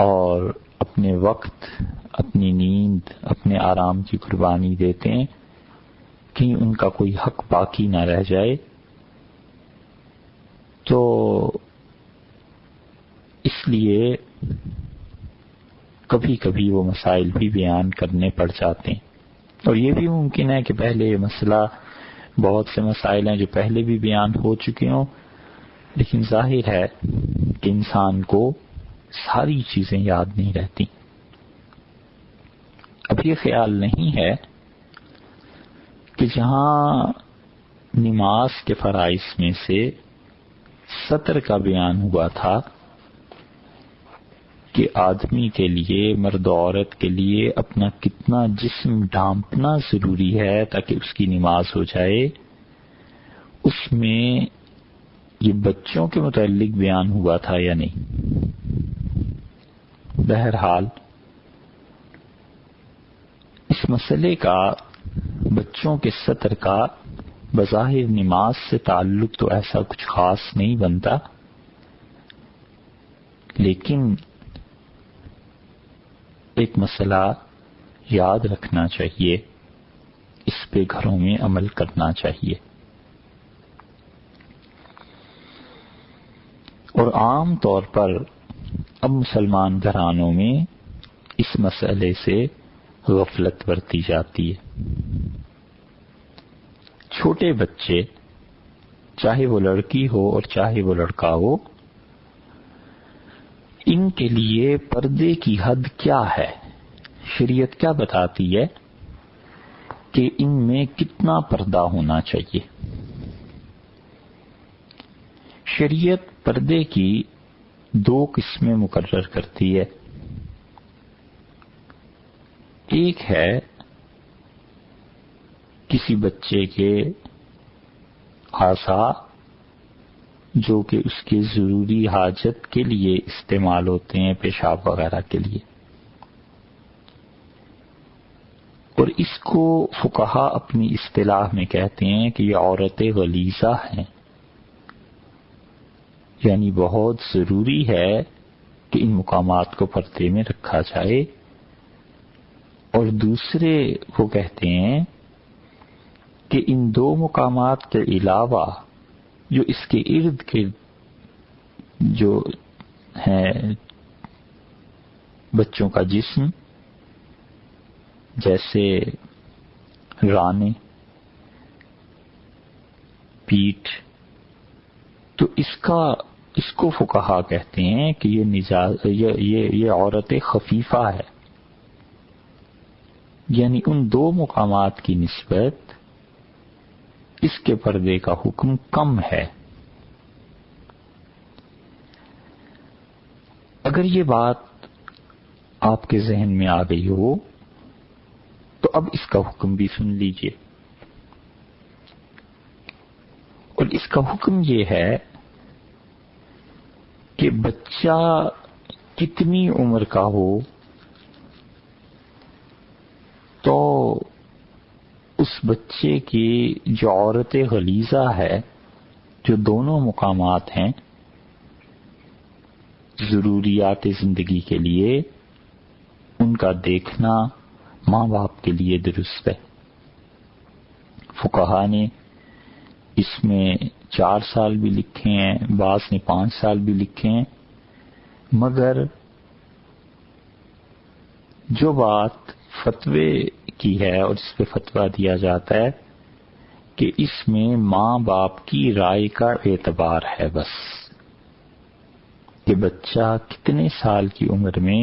اور اپنے وقت، اپنی نیند، اپنے آرام کی قربانی دیتے ہیں، کہیں ان کا کوئی حق باقی نہ رہ جائے، تو اس لیے کبھی کبھی وہ مسائل بھی بیان کرنے پڑ جاتے ہیں۔ اور یہ بھی ممکن ہے کہ پہلے یہ مسئلہ، بہت سے مسائل ہیں جو پہلے بھی بیان ہو چکے ہوں، لیکن ظاہر ہے کہ انسان کو ساری چیزیں یاد نہیں رہتی۔ اب یہ خیال نہیں ہے کہ جہاں نماز کے فرائض میں سے سطر کا بیان ہوا تھا کہ آدمی کے لیے، مرد و عورت کے لیے اپنا کتنا جسم ڈھانپنا ضروری ہے تاکہ اس کی نماز ہو جائے، اس میں یہ بچوں کے متعلق بیان ہوا تھا یا نہیں؟ بہرحال اس مسئلے کا، بچوں کے سطر کا بظاہر نماز سے تعلق تو ایسا کچھ خاص نہیں بنتا، لیکن ایک مسئلہ یاد رکھنا چاہیے، اس پہ گھروں میں عمل کرنا چاہیے۔ اور عام طور پر اب مسلمان گھرانوں میں اس مسئلے سے غفلت برتی جاتی ہے۔ چھوٹے بچے، چاہے وہ لڑکی ہو اور چاہے وہ لڑکا ہو، ان کے لیے پردے کی حد کیا ہے؟ شریعت کیا بتاتی ہے کہ ان میں کتنا پردہ ہونا چاہیے؟ شریعت پردے کی دو قسمیں مقرر کرتی ہے۔ ایک ہے کسی بچے کے اعضاء جو کہ اس کے ضروری حاجت کے لیے استعمال ہوتے ہیں، پیشاب وغیرہ کے لیے، اور اس کو فقہا اپنی اصطلاح میں کہتے ہیں کہ یہ عورتیں غلیظہ ہیں، یعنی بہت ضروری ہے کہ ان مقامات کو پردے میں رکھا جائے۔ اور دوسرے وہ کہتے ہیں کہ ان دو مقامات کے علاوہ جو اس کے ارد گرد جو ہے بچوں کا جسم، جیسے رانے، پیٹھ، تو اس کو فقہا کہتے ہیں کہ یہ عورت خفیفہ ہے، یعنی ان دو مقامات کی نسبت اس کے پردے کا حکم کم ہے۔ اگر یہ بات آپ کے ذہن میں آ گئی ہو تو اب اس کا حکم بھی سن لیجئے، اور اس کا حکم یہ ہے کہ بچہ کتنی عمر کا ہو تو اس بچے کی جو عورت غلیظہ ہے، جو دونوں مقامات ہیں ضروریات زندگی کے لیے، ان کا دیکھنا ماں باپ کے لیے درست ہے۔ فقہا نے اس میں 4 سال بھی لکھے ہیں، بعض نے 5 سال بھی لکھے ہیں، مگر جو بات فتوے کی ہے اور اس پہ فتویٰ دیا جاتا ہے کہ اس میں ماں باپ کی رائے کا اعتبار ہے، بس کہ بچہ کتنے سال کی عمر میں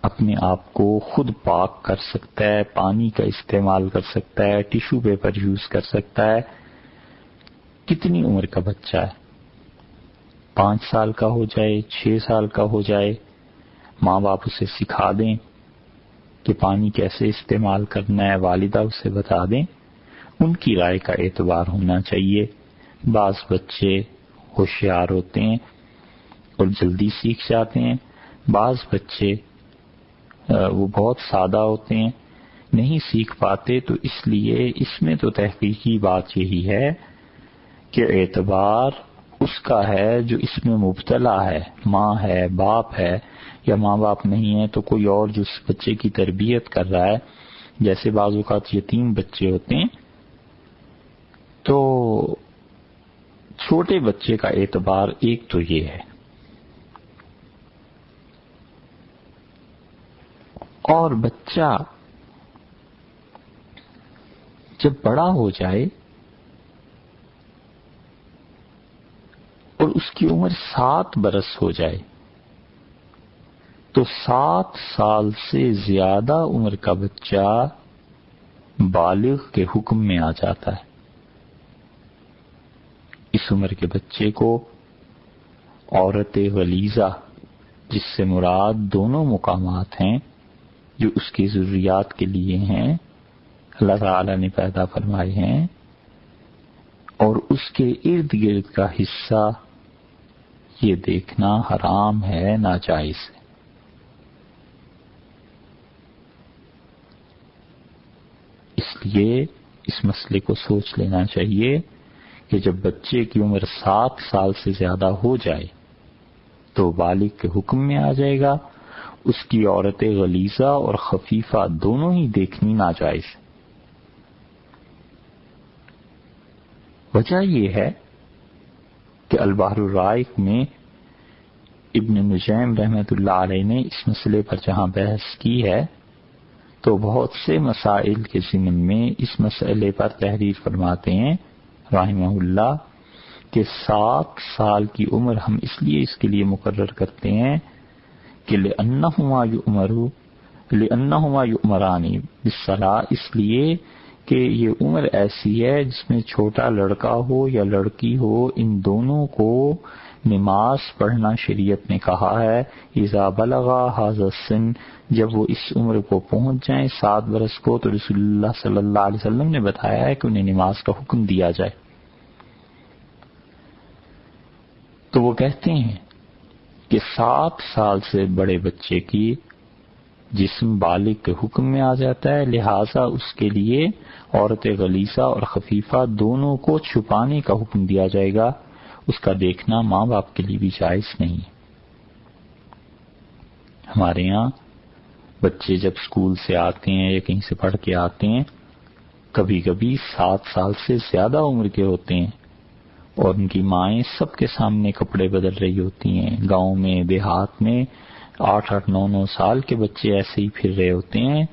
اپنے آپ کو خود پاک کر سکتا ہے، پانی کا استعمال کر سکتا ہے، ٹیشو پیپر یوز کر سکتا ہے، کتنی عمر کا بچہ ہے، 5 سال کا ہو جائے، 6 سال کا ہو جائے، ماں باپ اسے سکھا دیں کہ پانی کیسے استعمال کرنا ہے، والدہ اسے بتا دیں، ان کی رائے کا اعتبار ہونا چاہیے۔ بعض بچے ہوشیار ہوتے ہیں اور جلدی سیکھ جاتے ہیں، بعض بچے وہ بہت سادہ ہوتے ہیں، نہیں سیکھ پاتے، تو اس لیے اس میں تو تحقیقی بات یہی ہے کہ اعتبار اس کا ہے جو اس میں مبتلا ہے، ماں ہے، باپ ہے، یا ماں باپ نہیں ہے تو کوئی اور جو اس بچے کی تربیت کر رہا ہے۔ جیسے بعض اوقات یتیم بچے ہوتے ہیں، تو چھوٹے بچے کا اعتبار ایک تو یہ ہے، اور بچہ جب بڑا ہو جائے اور اس کی عمر 7 برس ہو جائے تو 7 سال سے زیادہ عمر کا بچہ بالغ کے حکم میں آ جاتا ہے۔ اس عمر کے بچے کو عورت غلیظہ، جس سے مراد دونوں مقامات ہیں جو اس کی ضروریات کے لیے ہیں، اللہ تعالی نے پیدا فرمائے ہیں، اور اس کے ارد گرد کا حصہ یہ دیکھنا حرام ہے، ناجائز ہے۔ اس لیے اس مسئلے کو سوچ لینا چاہیے کہ جب بچے کی عمر 7 سال سے زیادہ ہو جائے تو بالغ کے حکم میں آ جائے گا، اس کی عورت غلیظہ اور خفیفہ دونوں ہی دیکھنی ناجائز ہے۔ وجہ یہ ہے کہ البحر الرائق میں ابن نجیم رحمۃ اللہ علیہ نے اس مسئلے پر جہاں بحث کی ہے تو بہت سے مسائل کے ضمن میں اس مسئلے پر تحریر فرماتے ہیں رحمہ اللہ کہ 7 سال کی عمر ہم اس لیے مقرر کرتے ہیں کہ لأنہما یؤمران بالصلاۃ، اس لیے کہ یہ عمر ایسی ہے جس میں چھوٹا لڑکا ہو یا لڑکی ہو، ان دونوں کو نماز پڑھنا شریعت نے کہا ہے اذا بلغا ھذا السن، جب وہ اس عمر کو پہنچ جائیں 7 برس کو، تو رسول اللہ صلی اللہ علیہ وسلم نے بتایا ہے کہ انہیں نماز کا حکم دیا جائے۔ تو وہ کہتے ہیں کہ 7 سال سے بڑے بچے کی جسم بالغ کے حکم میں آ جاتا ہے، لہٰذا اس کے لیے عورت غلیظہ اور خفیفہ دونوں کو چھپانے کا حکم دیا جائے گا، اس کا دیکھنا ماں باپ کے لیے بھی جائز نہیں ہے۔ ہمارے یہاں بچے جب اسکول سے آتے ہیں یا کہیں سے پڑھ کے آتے ہیں، کبھی کبھی 7 سال سے زیادہ عمر کے ہوتے ہیں اور ان کی مائیں سب کے سامنے کپڑے بدل رہی ہوتی ہیں۔ گاؤں میں، دیہات میں 8 9 سال کے بچے ایسے ہی پھر رہے ہوتے ہیں۔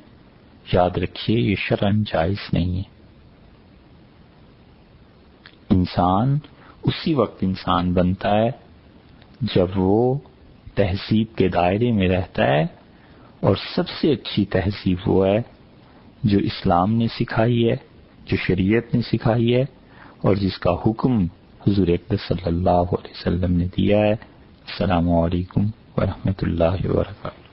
یاد رکھیے یہ شرعاً جائز نہیں ہے۔ انسان اسی وقت انسان بنتا ہے جب وہ تہذیب کے دائرے میں رہتا ہے، اور سب سے اچھی تہذیب وہ ہے جو اسلام نے سکھائی ہے، جو شریعت نے سکھائی ہے، اور جس کا حکم حضور اقدس صلی اللہ علیہ وسلم نے دیا ہے۔ السلام علیکم ورحمۃ اللہ وبرکاتہ۔